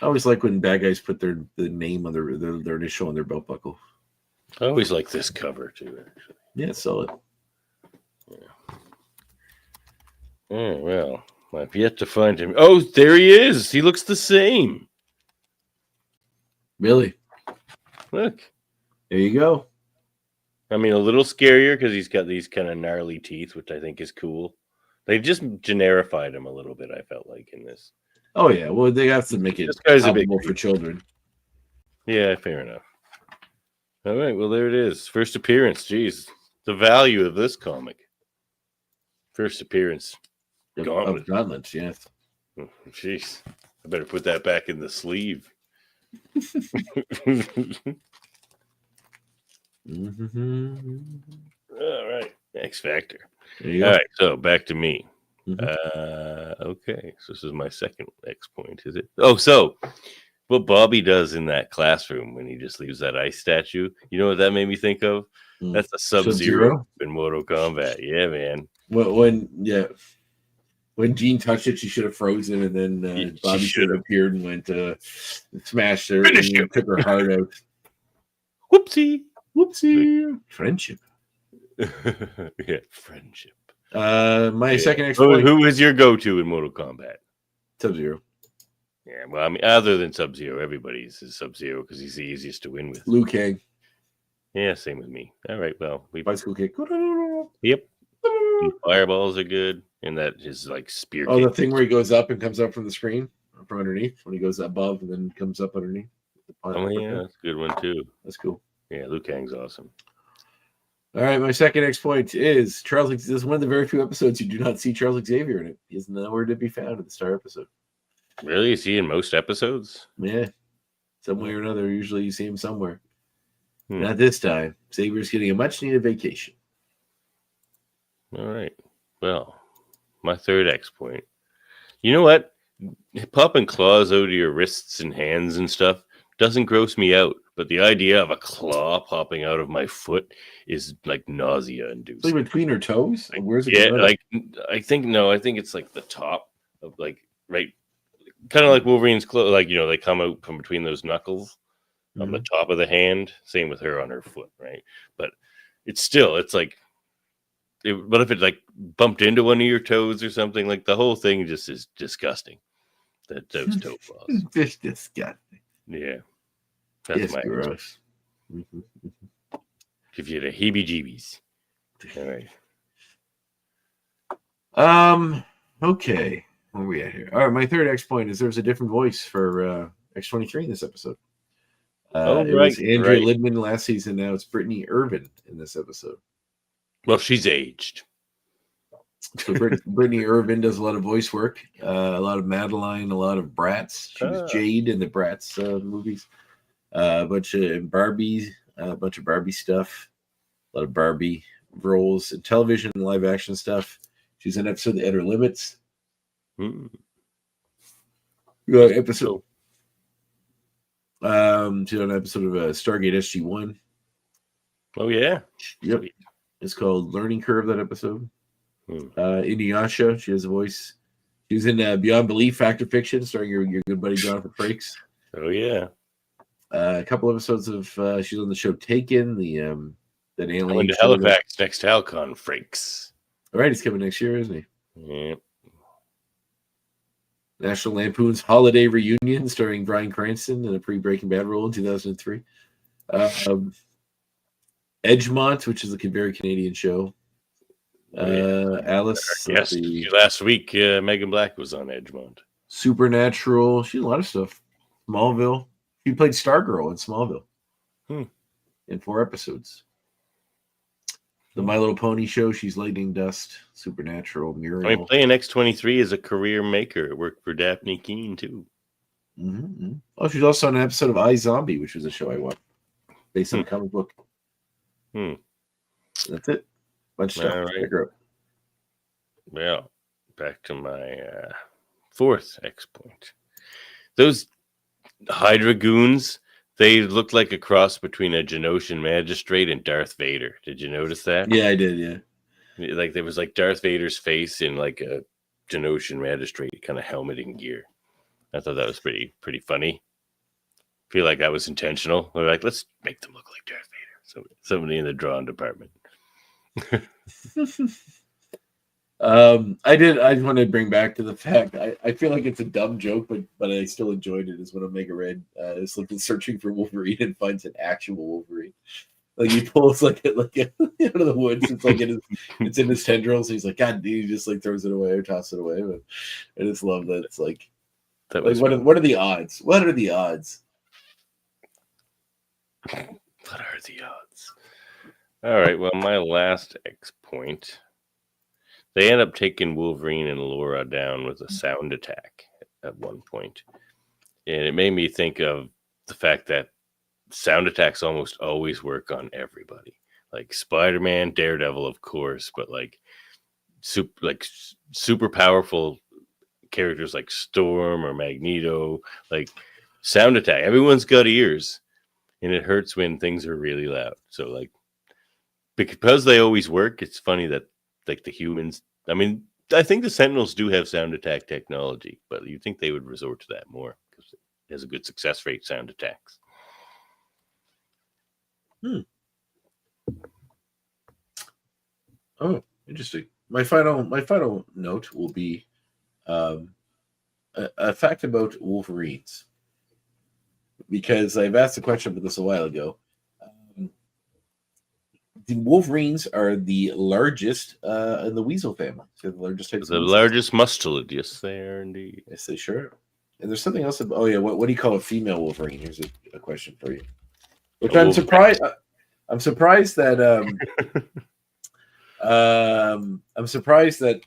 I always like when bad guys put the name on their initial on their belt buckle. I always like this cover too, actually. Yeah, solid. Yeah. Oh, well, I've yet to find him. Oh, there he is. He looks the same. Really? Look. There you go. I mean, a little scarier because he's got these kind of gnarly teeth, which I think is cool. They just generified him a little bit, I felt like, in this. Oh, yeah. Well, they have to make it palatable for children. Yeah, fair enough. All right, well, there it is. First appearance. Jeez, the value of this comic. First appearance. Of Gauntlet, yes. Jeez, I better put that back in the sleeve. All right, X Factor. All right, so back to me. Okay, so this is my second X point, is it? Oh, so what Bobby does in that classroom when he just leaves that ice statue, you know what that made me think of? That's a Sub-Zero in Mortal Kombat. Yeah, man. When Jean touched it, she should have frozen, and then Bobby should have appeared and went smashed her and took her heart out. Whoopsie. Friendship. Yeah, friendship. My second X point. Who is your go-to in Mortal Kombat? Sub-Zero. Yeah, well, I mean, other than Sub-Zero, everybody's Sub-Zero because he's the easiest to win with. Liu Kang. Yeah, same with me. All right, well, Bicycle kick. Yep. These fireballs are good, and that is like spear. Oh, the thing where he goes up and comes up from the screen from underneath when he goes above and then comes up underneath. Oh yeah, that's a good one too. That's cool. Yeah, Liu Kang's awesome. All right, my second X point is Charles. This is one of the very few episodes you do not see Charles Xavier in it. He's nowhere to be found in the Star episode. Really? Is he in most episodes? Yeah, some way or another. Usually you see him somewhere. Not this time. Xavier's getting a much-needed vacation. All right. Well, my third X point. You know what? Popping claws out of your wrists and hands and stuff doesn't gross me out, but the idea of a claw popping out of my foot is like nausea inducing. Like between her toes? Like, where's it? Yeah, like I think it's like the top of like right, kind of like Wolverine's claw. Like they come out from between those knuckles on the top of the hand. Same with her on her foot, right? But it's like. What if it like bumped into one of your toes or something? Like the whole thing just is disgusting. Those toe claws. Just disgusting. Yeah, that's my gross. Give you the heebie-jeebies. All right. Okay. Where are we at here? All right. My third X point is there's a different voice for X-23 in this episode. It was Andrea Lidman last season. Now it's Brittany Irvin in this episode. Well, she's aged. So Brittany Irvin does a lot of voice work, a lot of Madeline, a lot of Bratz. She was Jade in the Bratz movies, a bunch of Barbie stuff, a lot of Barbie roles in television and live action stuff. She's in an episode of Outer Limits. Episode. She's on an episode of Stargate SG-1. Oh yeah. Yep. Sweet. It's called Learning Curve, that episode. Inuyasha, she has a voice. She was in Beyond Belief, Fact or Fiction, starring your good buddy Jonathan Frakes. Oh, yeah. A couple episodes of, she's on the show Taken, that alien. Coming to Halifax next to Halcon, Frakes. All right, he's coming next year, isn't he? Yeah. National Lampoon's Holiday Reunion, starring Bryan Cranston in a pre-Breaking Bad role in 2003. Edgemont, which is a very Canadian show. Alice. Yes, last week Megan Black was on Edgemont. Supernatural. She did a lot of stuff. Smallville. She played Stargirl in Smallville in 4 episodes. The My Little Pony show. She's Lightning Dust. Supernatural. Muriel. I mean, playing X-23 as a career maker. It worked for Daphne Keane too. Mm-hmm. Oh, she's also on an episode of iZombie, which was a show I watched based on a comic book. That's it. Bunch of stuff. Right. Well, back to my fourth X point. Those Hydra goons, they looked like a cross between a Genosian magistrate and Darth Vader. Did you notice that? Yeah, I did, yeah. Like there was like Darth Vader's face in like a Genosian magistrate kind of helmet and gear. I thought that was pretty funny. Feel like that was intentional. They're like, let's make them look like Darth Vader. So somebody in the drawing department. I want to bring back to the fact I feel like it's a dumb joke, but I still enjoyed it. Is when Omega Red is looking searching for Wolverine and finds an actual Wolverine. Like he pulls like out of the woods. It's like it's in his tendrils. He's like, God, he just like throws it away or tosses it away. But I just love that. It's like what are the odds? What are the odds? What are the odds? All right. Well, my last X point. They end up taking Wolverine and Laura down with a sound attack at one point. And it made me think of the fact that sound attacks almost always work on everybody. Like Spider-Man, Daredevil, of course, but like super powerful characters like Storm or Magneto, like sound attack. Everyone's got ears. And it hurts when things are really loud. So, like, because they always work, it's funny that, like, the humans... I mean, I think the Sentinels do have sound attack technology, but you think they would resort to that more because it has a good success rate, sound attacks. Oh, interesting. My final note will be a fact about Wolverines, because I've asked a question about this a while ago. The Wolverines are the largest in the weasel family. They're the largest types. The of weasels. largest mustelid, yes, they are indeed. Yes, they sure are. And there's something else about. Oh yeah, what do you call a female Wolverine? Here's a question for you. Which I'm surprised. I'm surprised that. I'm surprised that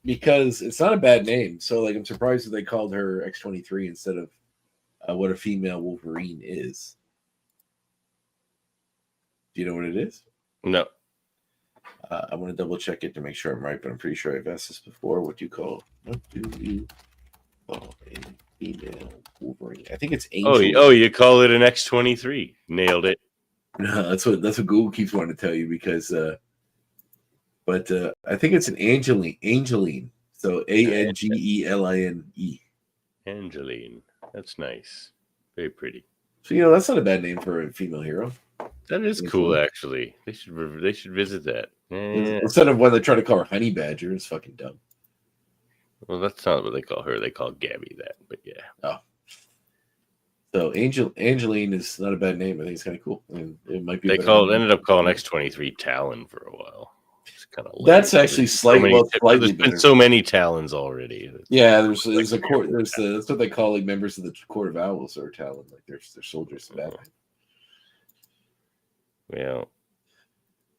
because it's not a bad name. So like, I'm surprised that they called her X-23 instead of what a female Wolverine is. Do you know what it is? No. I want to double check it to make sure I'm right, but I'm pretty sure I've asked this before. What do you call a female Wolverine? I think it's Angel. Oh, you call it an X-23. Nailed it. No, that's what Google keeps wanting to tell you because, but I think it's an Angeline. So Angeline. Angeline. That's nice. Very pretty. So that's not a bad name for a female hero. That is cool, actually. They should visit that. Instead of when they try to call her Honey Badger, it's fucking dumb. Well, that's not what they call her. They call Gabby that, but yeah. Oh. So Angeline is not a bad name. I think it's kind of cool. And it might be. Ended up calling X-23 Talon for a while. It's kind of. That's actually slightly. There's been so many Talons already. Yeah, there's a court. That's what they call like members of the Court of Owls or Talon, like they're soldiers of Batman. Yeah.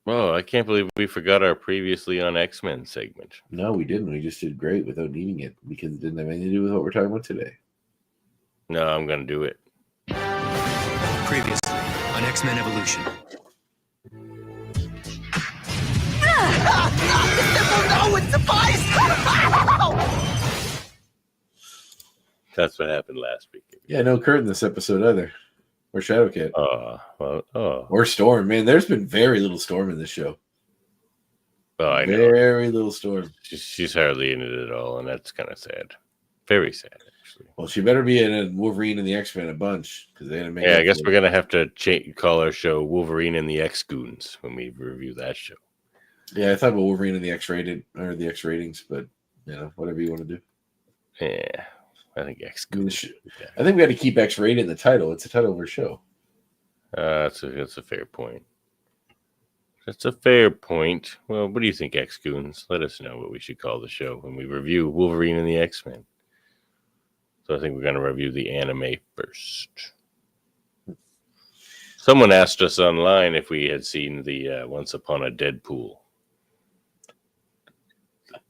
Oh, I can't believe we forgot our previously on X-Men segment. No, we didn't. We just did great without needing it because it didn't have anything to do with what we're talking about today. No, I'm going to do it. Previously on X-Men Evolution. That's what happened last week. Yeah, no Kurt in this episode either. Or Shadowcat. Or Storm. Man, there's been very little Storm in this show. Oh, I know. Very little Storm. She's hardly in it at all, and that's kind of sad. Very sad, actually. Well, she better be in a Wolverine and the X-Men a bunch. Because they didn't make I guess we're going to have to call our show Wolverine and the X-Goons when we review that show. Yeah, I thought about Wolverine and the X-rated, or the X-ratings, but, whatever you want to do. Yeah. I think X-Goons. I think we got to keep X-rated in the title. It's the title of our show. That's a fair point. That's a fair point. Well, what do you think, X-Goons? Let us know what we should call the show when we review Wolverine and the X-Men. So I think we're going to review the anime first. Someone asked us online if we had seen the Once Upon a Deadpool.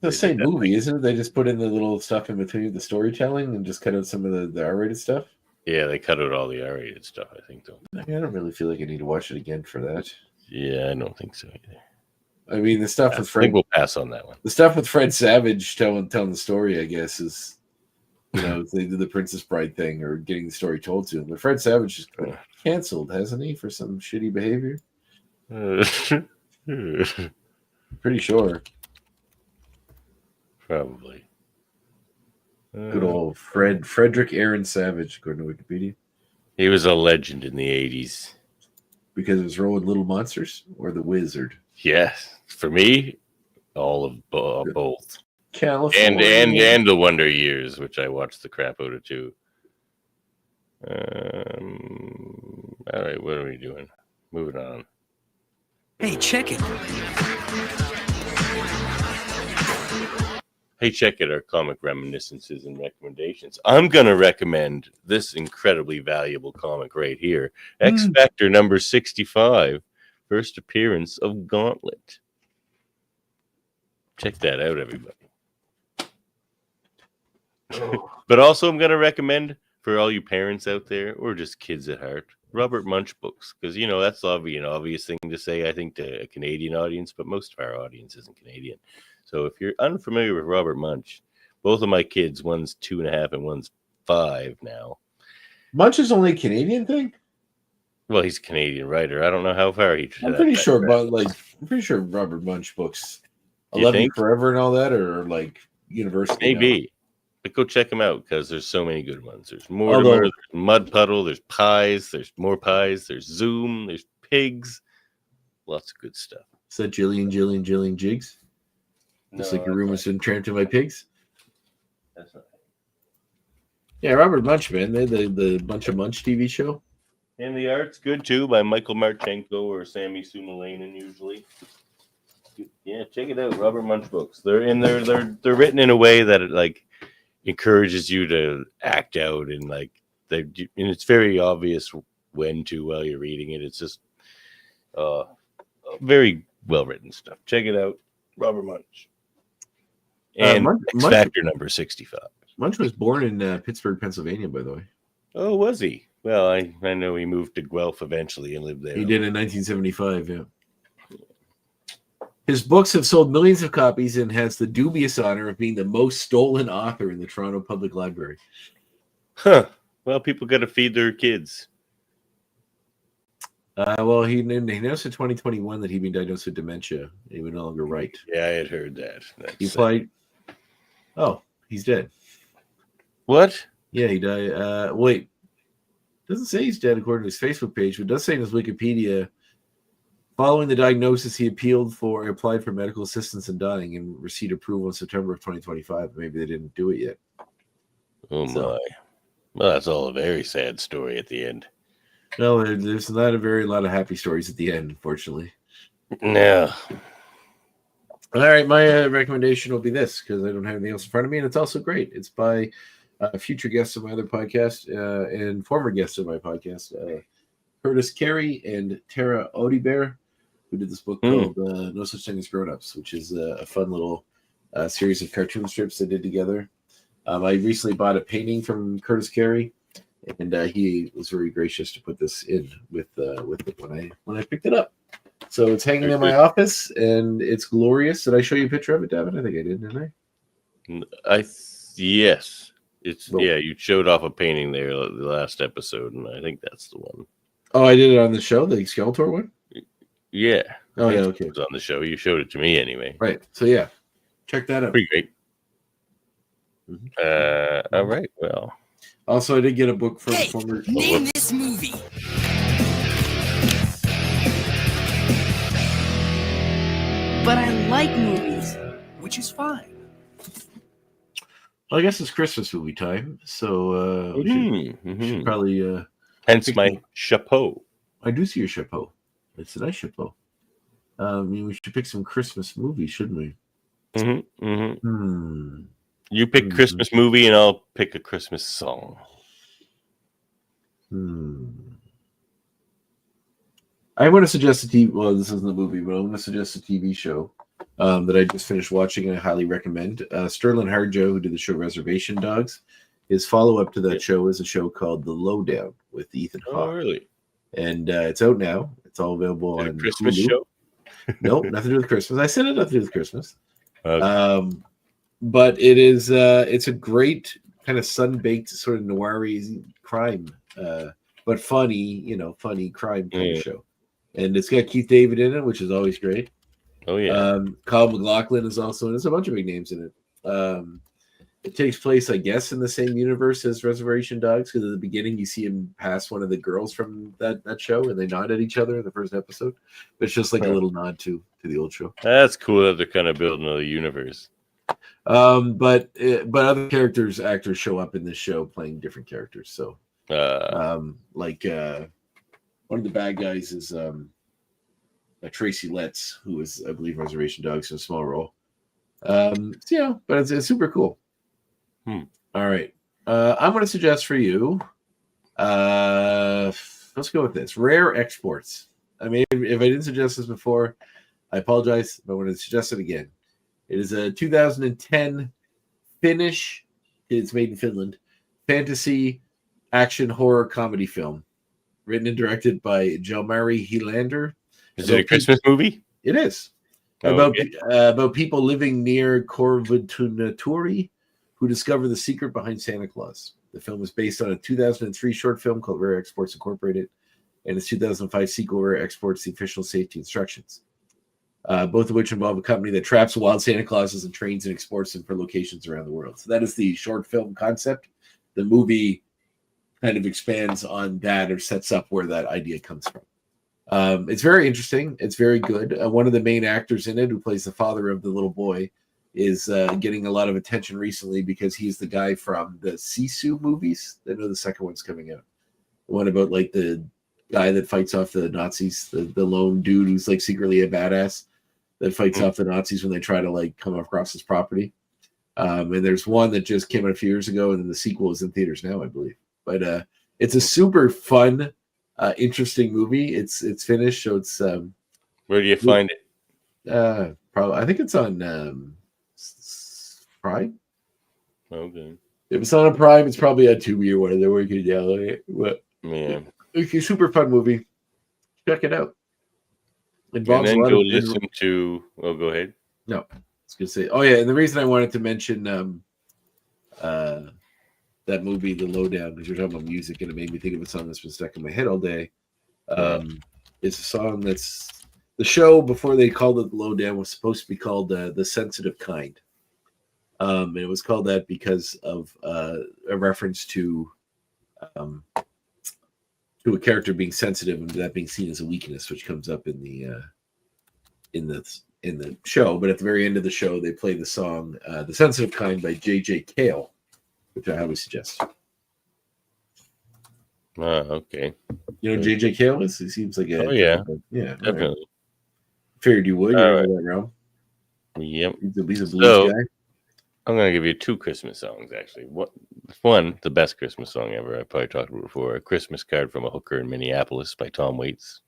The same movie, isn't it? They just put in the little stuff in between the storytelling and just cut out some of the R-rated stuff. Yeah, they cut out all the R-rated stuff, I think, though. I don't really feel like I need to watch it again for that. Yeah, I don't think so either. I mean, the stuff with Fred. I think we'll pass on that one. The stuff with Fred Savage telling the story, I guess, is they did the Princess Bride thing or getting the story told to him. But Fred Savage is canceled, hasn't he, for some shitty behavior? Pretty sure. Probably. Good old Frederick Aaron Savage, according to Wikipedia. He was a legend in the 80s. Because of his role in Little Monsters or The Wizard? Yes. For me, all of both. California. And The Wonder Years, which I watched the crap out of too. All right, what are we doing? Moving on. Hey, check it. Hey, check it, our comic reminiscences and recommendations. I'm going to recommend this incredibly valuable comic right here. X Factor number 65, first appearance of Gauntlet. Check that out, everybody. But also I'm going to recommend, for all you parents out there, or just kids at heart, Robert Munch books. Because, that's an obvious thing to say, I think, to a Canadian audience, but most of our audience isn't Canadian. So if you're unfamiliar with Robert Munch, both of my kids, one's 2.5 and one's 5 now. Munch is only a Canadian thing? Well, he's a Canadian writer. I don't know how far he. I'm pretty sure Robert Munch books, 11 Forever and all that, or like University. Maybe, now. But go check them out because there's so many good ones. There's Mortimer, there's Mud Puddle, there's Pies, there's more Pies, there's Zoom, there's Pigs, lots of good stuff. Is that Jillian Jigs? Just like your room was entrapped in my pigs. That's not. Yeah, Robert Munch, man. They the Bunch of Munch TV show. And the art's good too, by Michael Marchenko or Sammy Sumalainen usually. Yeah, check it out. Robert Munch books. They're written in a way that it like encourages you to act out and like and it's very obvious when to while you're reading it. It's just very well written stuff. Check it out, Robert Munch. And X Factor number 65. Munch was born in Pittsburgh, Pennsylvania, by the way. Oh, was he? Well, I know he moved to Guelph eventually and lived there. He did in 1975, yeah. His books have sold millions of copies and has the dubious honor of being the most stolen author in the Toronto Public Library. Huh. Well, people got to feed their kids. Well, he announced in 2021 that he'd been diagnosed with dementia. He would no longer write. Yeah, I had heard that. He applied. Oh, he's dead. What? Yeah, he died. Wait. Doesn't say he's dead according to his Facebook page, but it does say in his Wikipedia, following the diagnosis, he applied for medical assistance in dying and received approval in September of 2025. Maybe they didn't do it yet. Oh, my. Well, that's all a very sad story at the end. No, there's not a lot of happy stories at the end, unfortunately. No. All right, my recommendation will be this because I don't have anything else in front of me, and it's also great. It's by future guests of my other podcast and former guests of my podcast, Curtis Carey and Tara Odiebear, who did this book called No Such Thing as Grown-Ups, which is a fun little series of cartoon strips they did together. I recently bought a painting from Curtis Carey, and he was very gracious to put this in with it when I picked it up. So it's hanging in my office, and it's glorious. Did I show you a picture of it, Devin? I think I did, didn't I? Yes. Yeah, you showed off a painting there the last episode, and I think that's the one. Oh, I did it on the show, the Skeletor one? Yeah. Oh, yeah, okay. It was on the show. You showed it to me anyway. Right. So, yeah. Check that out. Pretty great. All right. Well. Also, I did get a book from former... Name this movie. But I like movies. Which is fine. Well, I guess it's Christmas movie time, so we should probably... Hence my chapeau. I do see your chapeau. It's a nice chapeau. We should pick some Christmas movies, shouldn't we? You pick Christmas movie, and I'll pick a Christmas song. I want to suggest a TV. Well, this isn't a movie, but I'm going to suggest a TV show that I just finished watching, and I highly recommend. Sterling Harjo, who did the show Reservation Dogs, his follow-up to that show is a show called The Lowdown with Ethan Hawke. Oh, really? And it's out now. It's all available on Christmas Hulu. show. Nope, nothing to do with Christmas. I said it nothing to do with Christmas. Okay. But it is it's a great kind of sun-baked sort of noir crime, but funny crime kind of show. And it's got Keith David in it, which is always great. Oh yeah. Kyle MacLachlan is also in it. There's a bunch of big names in it. It takes place, I guess, in the same universe as Reservation Dogs, because at the beginning you see him pass one of the girls from that show, and they nod at each other in the first episode. But it's just like a little nod to the old show. That's cool that they're kind of building a universe. But other actors show up in this show playing different characters. So, one of the bad guys is Tracy Letts, who is, I believe, Reservation Dogs in a small role. But it's super cool. All right. I'm going to suggest for you, let's go with this. Rare Exports. I mean, if I didn't suggest this before, I apologize, but I'm going to suggest it again. It is a 2010 Finnish, it's made in Finland, fantasy action horror comedy film written and directed by Jalmari Helander. Is it a Christmas movie? It is. About people living near Korvatunaturi who discover the secret behind Santa Claus. The film is based on a 2003 short film called Rare Exports Incorporated and its 2005 sequel, Rare Exports: The Official Safety Instructions, both of which involve a company that traps wild Santa Clauses and trains and exports them for locations around the world. So that is the short film concept. The movie kind of expands on that or sets up where that idea comes from. It's very interesting. It's very good. One of the main actors in it, who plays the father of the little boy, is getting a lot of attention recently because he's the guy from the Sisu movies. I know the second one's coming out. The one about like the guy that fights off the Nazis, the lone dude who's like secretly a badass that fights off the Nazis when they try to like come across his property. And there's one that just came out a few years ago, and then the sequel is in theaters now, I believe. But it's a super fun, interesting movie. It's finished, so it's Where do you find it? Probably I think it's on Prime. Okay. If it's on a Prime, it's probably on Tubi or one of them where you can download it. But Yeah. it's a super fun movie. Check it out. And then go listen to. Oh, go ahead. No, I was gonna say. Oh yeah, and the reason I wanted to mention that movie, The Lowdown, because you're talking about music, and it made me think of a song that's been stuck in my head all day. It's a song that's the show before they called it The Lowdown was supposed to be called The Sensitive Kind. And it was called that because of a reference to a character being sensitive and that being seen as a weakness, which comes up in the show. But at the very end of the show, they play the song "The Sensitive Kind" by J.J. Cale, which I highly suggest. Okay. You know J.J. Cale is? He seems like a yeah, definitely. Right. Figured you would. You're in that realm. Yep. He's a blues guy. I'm gonna give you two Christmas songs actually. One, the best Christmas song ever. I probably talked about before. "A Christmas Card from a Hooker in Minneapolis" by Tom Waits.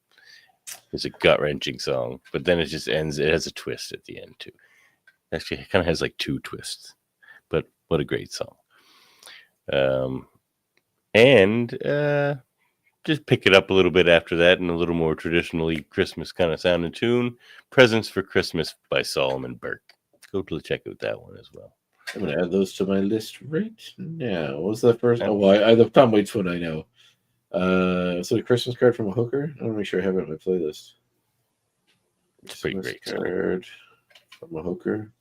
It's a gut wrenching song, but then it just ends. It has a twist at the end too. Actually, it kind of has like two twists, but what a great song. And just pick it up a little bit after that in a little more traditionally Christmas kind of sounding tune. "Presents for Christmas" by Solomon Burke. Go to check out that one as well. I'm going to add those to my list right now. What was the first? Oh, well, I the Tom Waits one I know. So "A Christmas Card from a Hooker." I want to make sure I have it on my playlist. It's pretty great. Card from a Hooker.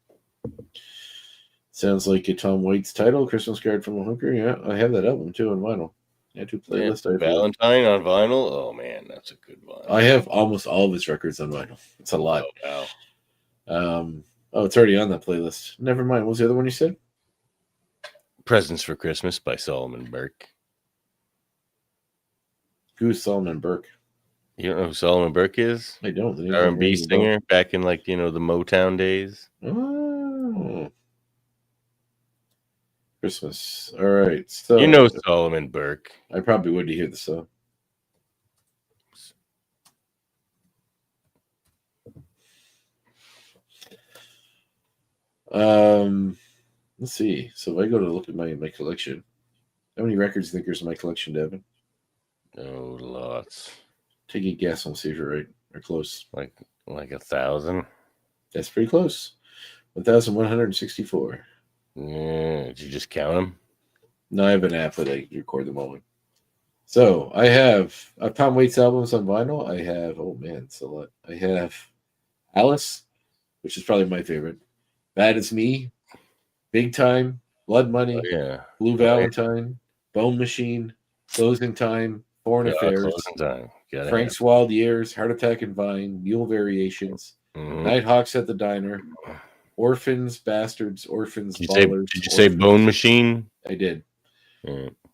Sounds like a Tom Waits title. "Christmas Card from a Hooker." Yeah, I have that album too on vinyl. Yeah, to playlist. Yeah, Valentine on vinyl. Oh man, that's a good one. I have almost all of his records on vinyl. It's a lot. Oh wow. Oh, it's already on that playlist. Never mind. What was the other one you said? "Presents for Christmas" by Solomon Burke. Who's Solomon Burke? You don't know who Solomon Burke is? I don't. R&B singer back in the Motown days. Oh. Christmas. All right. So you know Solomon Burke. I probably would to hear the song. Let's see. So if I go to look at my collection, how many records do you think there's in my collection, Devin? Oh, lots. Take a guess. I'll see if you're right or close. Like 1,000. That's pretty close. 1,164. Yeah. Did you just count them? No, I have an app that I record them all in. So I have Tom Waits albums on vinyl. I have, oh man, it's a lot. I have Alice, which is probably my favorite. Bad As Me, Big Time, Blood Money, Blue Valentine, Bone Machine, Closing Time, Foreign Affairs, Frank's Wild Years, Heart Attack and Vine, Mule Variations, Nighthawks at the Diner, Orphans, Bastards, Orphans, Ballers. Did you say Bone Machine? I did.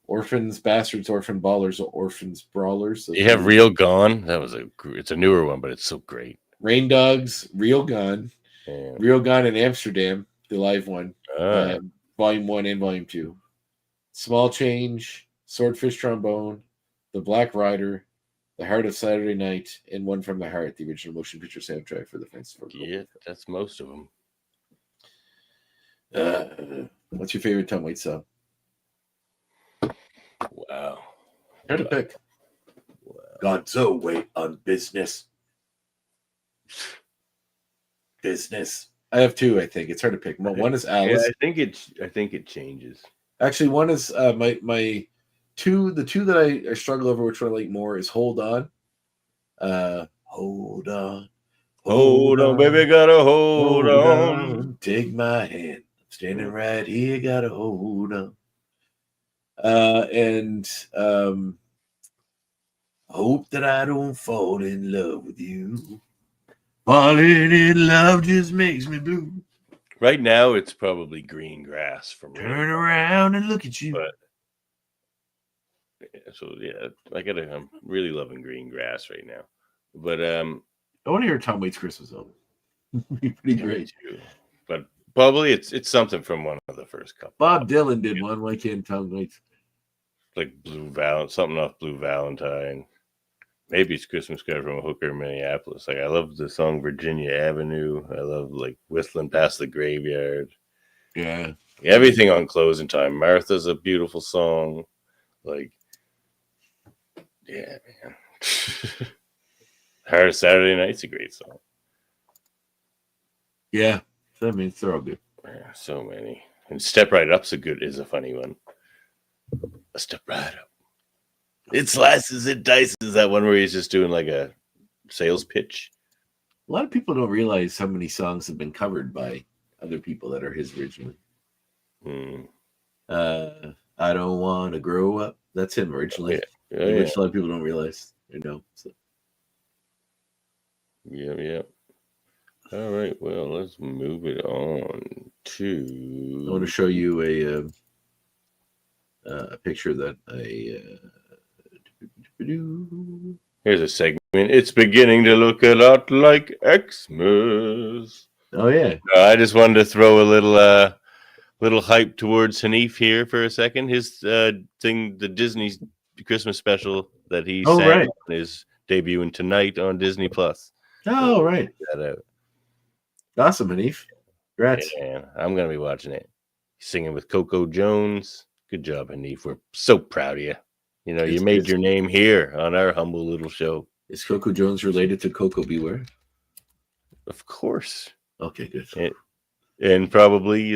Orphans, Bastards, Orphan Ballers, Orphans, Brawlers. You have Real Gone. It's a newer one, but it's so great. Rain Dogs, Real Gone. Real Gone in Amsterdam, the live one, Volume 1 and Volume 2. Small Change, Swordfish Trombone, The Black Rider, The Heart of Saturday Night, and One from the Heart, the original motion picture soundtrack for the Fantasy Four. Yeah, that's most of them. What's your favorite Tom Waits song? Wow. Hard to pick. Wow. God's away on business. Business. I have two. I think it's hard to pick. One is Alice. Yeah, I think it changes. Actually, one is my two. The two that I struggle over which one I like more is Hold On. Hold on. Hold on, baby, gotta hold on. Take my hand. I'm standing right here, gotta hold on. And hope that I don't fall in love with you. Falling in love just makes me blue. Right now, it's probably green grass from Turn around and look at you. But so yeah, I'm really loving green grass right now. But I want to hear Tom Waits' Christmas album. Be pretty great. Too. But probably it's something from one of the first couple. Bob Dylan did one. Why can't Tom Waits? Like something off Blue Valentine. Maybe it's Christmas Card from a Hooker in Minneapolis. Like I love the song Virginia Avenue. I love like Whistling Past the Graveyard. Yeah. Everything on Closing Time. Martha's a beautiful song. Like, yeah, man. Hard Saturday Night's a great song. Yeah. That means they're all good. Yeah, so many. And Step Right Up's is a funny one. A Step Right Up. It slices, it dices. That one where he's just doing like a sales pitch. A lot of people don't realize how many songs have been covered by other people that are his originally. I Don't Want to Grow Up. That's him originally. Which a lot of people don't realize. So. Yeah. All right. Well, let's move it on to. I want to show you a picture that Here's a segment. It's beginning to look a lot like Xmas. Oh yeah. I just wanted to throw a little hype towards Hanif here for a second. His thing, the Disney Christmas special that he sang is debuting tonight on Disney Plus. Oh right. Check that out. Awesome, Hanif. Congrats. Yeah, I'm gonna be watching it. Singing with Coco Jones. Good job, Hanif. We're so proud of you. You made your name here on our humble little show. Is Coco Jones related to Coco Beware? Of course. Okay, good. And probably,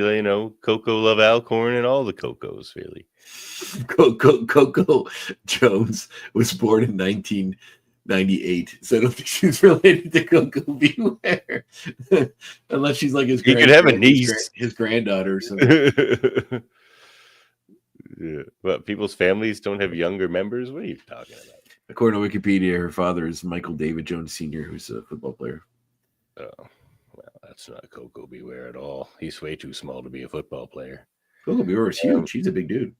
Coco Love Alcorn and all the Cocos, really. Coco Jones was born in 1998, so I don't think she's related to Coco Beware. Unless she's like his he could have a niece. His granddaughter or something. Yeah. But people's families don't have younger members? What are you talking about? According to Wikipedia, her father is Michael David Jones Sr., who's a football player. Oh, well, that's not Coco Beware at all. He's way too small to be a football player. Coco Beware is huge. He's a big dude.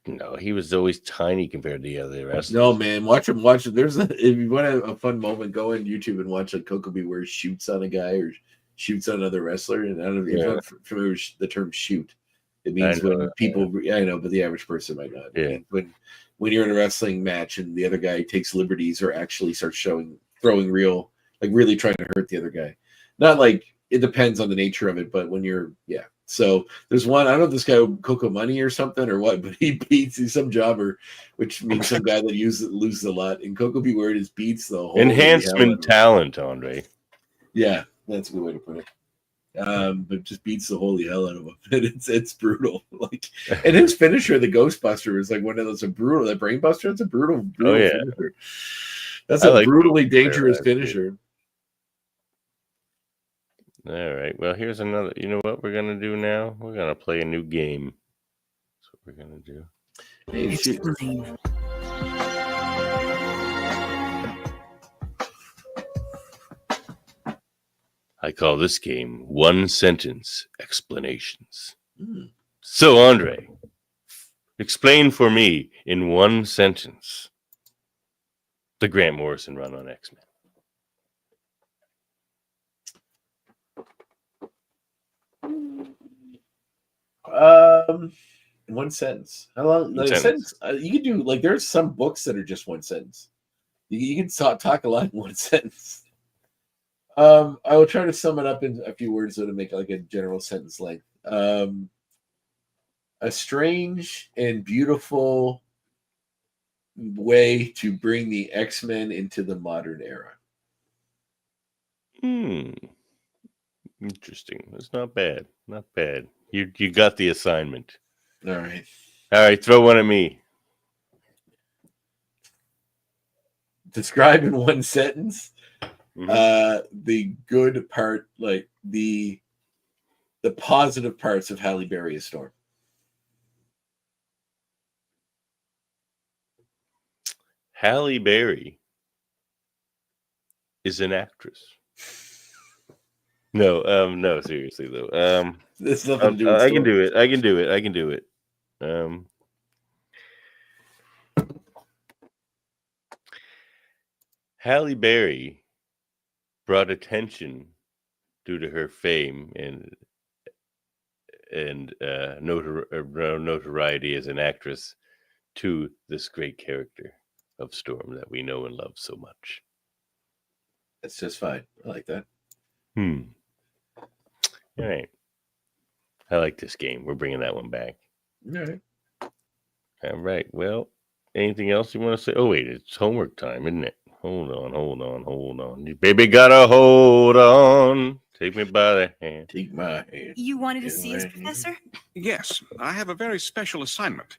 No, he was always tiny compared to the other wrestlers. No, man, watch him. Watch it. If you want a fun moment, go on YouTube and watch Coco Beware shoots on a guy or shoots on another wrestler. And I don't know if you're not familiar with the term shoot. It means when people, I know, but the average person might not. Yeah. When you're in a wrestling match and the other guy takes liberties or actually starts throwing real, like really trying to hurt the other guy. Not like it depends on the nature of it, but when you're, yeah. So there's one, I don't know if this guy Coco Money or something or what, but he's some jobber, which means some guy that loses a lot. And Coco Beware just beats the whole enhancement talent, Andre. Yeah, that's a good way to put it. But just beats the holy hell out of him. It's brutal. And his finisher, the Ghostbuster, is like one of those brutal. That Brainbuster, that's a brutal finisher. That's a brutally dangerous finisher. All right. Well, here's another. You know what we're gonna do now? We're gonna play a new game. That's what we're gonna do. Explain. I call this game one sentence explanations. So, Andre, explain for me in one sentence the Grant Morrison run on X-Men. In one sentence. How long? Like sentence. You can do there's some books that are just one sentence. You can talk a lot in one sentence. I will try to sum it up in a few words so to make like a general sentence length. A strange and beautiful way to bring the X-Men into the modern era. Interesting. That's not bad. Not bad. You got the assignment. All right. All right, throw one at me. Describe in one sentence the good part, like the positive parts of Halle Berry as Storm. Halle Berry is an actress. No, seriously though. There's nothing to do with I can Storm. do it. I can do it. I can do it. Halle Berry brought attention due to her fame and notoriety as an actress to this great character of Storm that we know and love so much. That's just fine. I like that. All right. I like this game. We're bringing that one back. All right. All right. Well, anything else you want to say? Oh, wait. It's homework time, isn't it? Hold on. You baby gotta hold on. Take me by the hand. Take my hand. You wanted to see us, Professor? Yes, I have a very special assignment.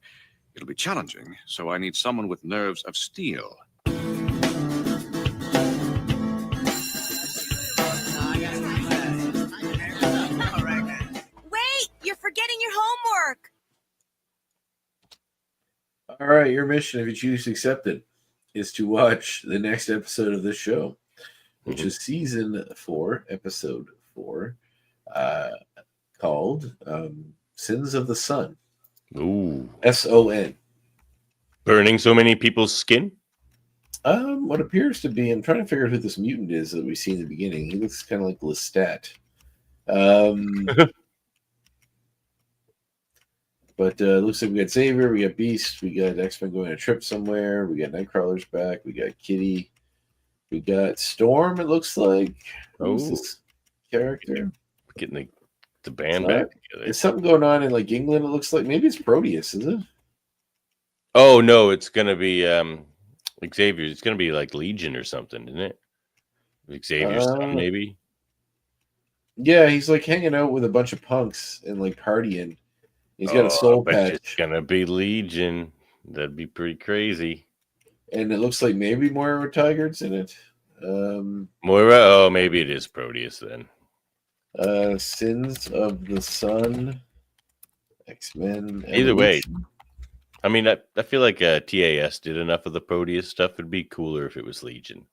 It'll be challenging, so I need someone with nerves of steel. Wait! You're forgetting your homework! All right, your mission, if you choose to accept it, is to watch the next episode of this show, which is season 4, episode 4, called Sins of the Sun. Ooh. S-O-N. Burning so many people's skin? What appears to be, I'm trying to figure out who this mutant is that we see in the beginning. He looks kind of like Lestat. But looks like we got Xavier, we got Beast, we got X-Men going on a trip somewhere, we got Nightcrawler's back, we got Kitty, we got Storm, it looks like. Who's this character? Getting the band back together. There's something going on in like England, it looks like. Maybe it's Proteus, is it? Oh, no, it's going to be Xavier. It's going to be like Legion or something, isn't it? Xavier's son, maybe? Yeah, he's like hanging out with a bunch of punks and like partying. He's got a soul patch. It's gonna be Legion. That'd be pretty crazy. And it looks like maybe Moira Tigard's in it. Moira? Oh, maybe it is Proteus then. Sins of the Sun. X-Men. Either way. I mean, I feel like TAS did enough of the Proteus stuff. It'd be cooler if it was Legion.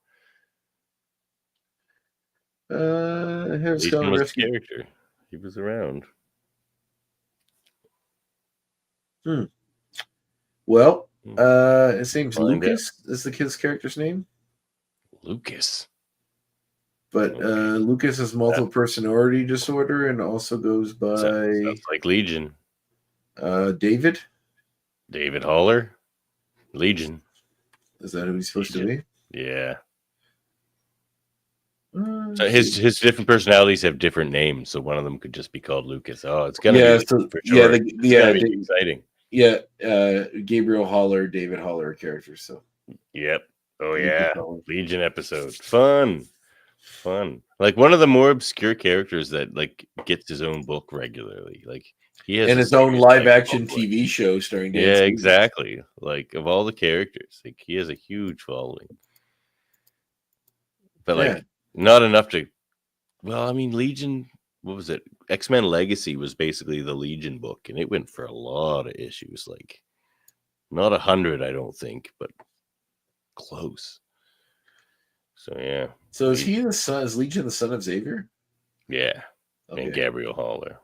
Legion was a character. He was around. Well, his name's Lucas. Is the kid's character's name? Lucas. But Lucas has multiple personality disorder and also goes by Sounds like Legion. David. David Haller. Legion. Is that who he's supposed to be? Yeah. So his different personalities have different names, so one of them could just be called Lucas. Oh, it's gonna be for sure. Exciting. Yeah, Gabriel Haller, David Haller characters. So. Yep. Oh yeah, Legion episode, fun. Like one of the more obscure characters that like gets his own book regularly. Like he has his own live action TV show starring. Yeah, exactly. Like of all the characters, like he has a huge following, but like not enough to. Well, I mean, Legion. What was it? X-Men Legacy was basically the Legion book, and it went for a lot of issues. Like not 100, I don't think, but close. So yeah. So is he the son? Is Legion the son of Xavier? Yeah, and Gabriel Haller.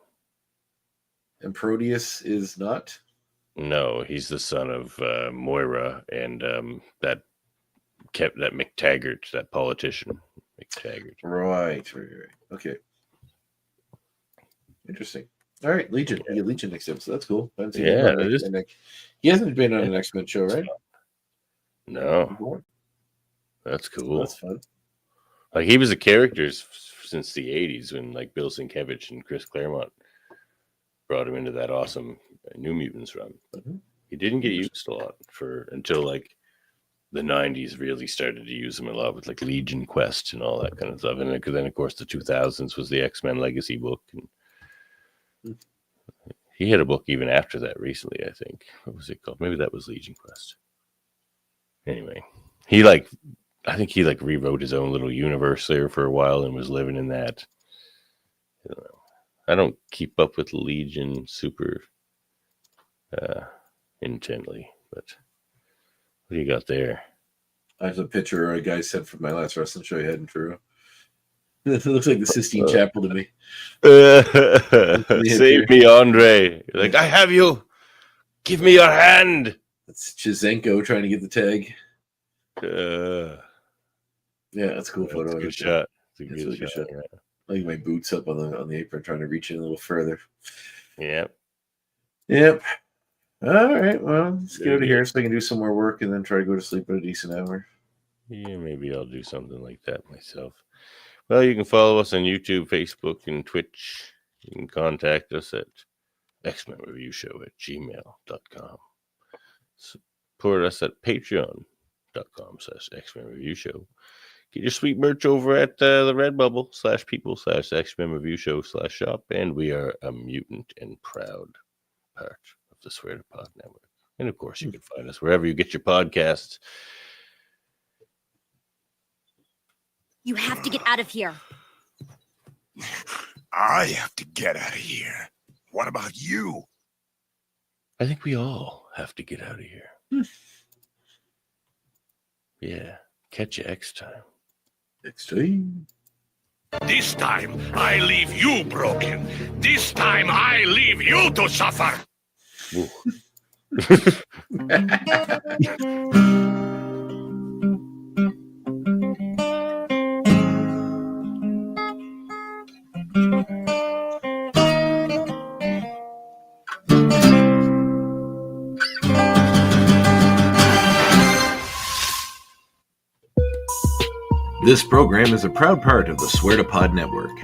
And Proteus is not. No, he's the son of Moira and that McTaggart, that politician, McTaggart. Right. Okay. Interesting. All right, Legion. You get Legion next episode. That's cool. Yeah, he hasn't been on an X-Men show, right? No. That's cool. That's fun. Like he was a character since the 80s when like Bill Sienkiewicz and Chris Claremont brought him into that awesome New Mutants run. But he didn't get used a lot until like the 90s really started to use him a lot with like Legion Quest and all that kind of stuff. And then of course the 2000s was the X-Men Legacy book. And he had a book even after that recently, I think. What was it called? Maybe that was Legion Quest. Anyway, I think he rewrote his own little universe there for a while and was living in that. I don't keep up with Legion super intently, but what do you got there? I have a picture a guy sent from my last wrestling show I had in Truro. It looks like the Sistine Chapel to me. Save me, Andre. You're like, I have you. Give me your hand. That's Chizenko trying to get the tag. Yeah, that's a cool photo. That's a good shot. That's a really good shot. Yeah. I like my boots up on the apron, trying to reach in a little further. Yep. All right. Well, let's get out of here so I can do some more work and then try to go to sleep at a decent hour. Yeah, maybe I'll do something like that myself. Well, you can follow us on YouTube, Facebook, and Twitch. You can contact us at xmenreviewshow@gmail.com. Support us at patreon.com/xmenreviewshow. Get your sweet merch over at the Redbubble /people/xmenreviewshow/shop. And we are a mutant and proud part of the Swear to Pod Network. And of course, you can find us wherever you get your podcasts. You have to get out of here. I have to get out of here. What about you? I think we all have to get out of here. Yeah. Catch you next time. Next time. This time, I leave you broken. This time, I leave you to suffer. This program is a proud part of the Swear to Pod Network.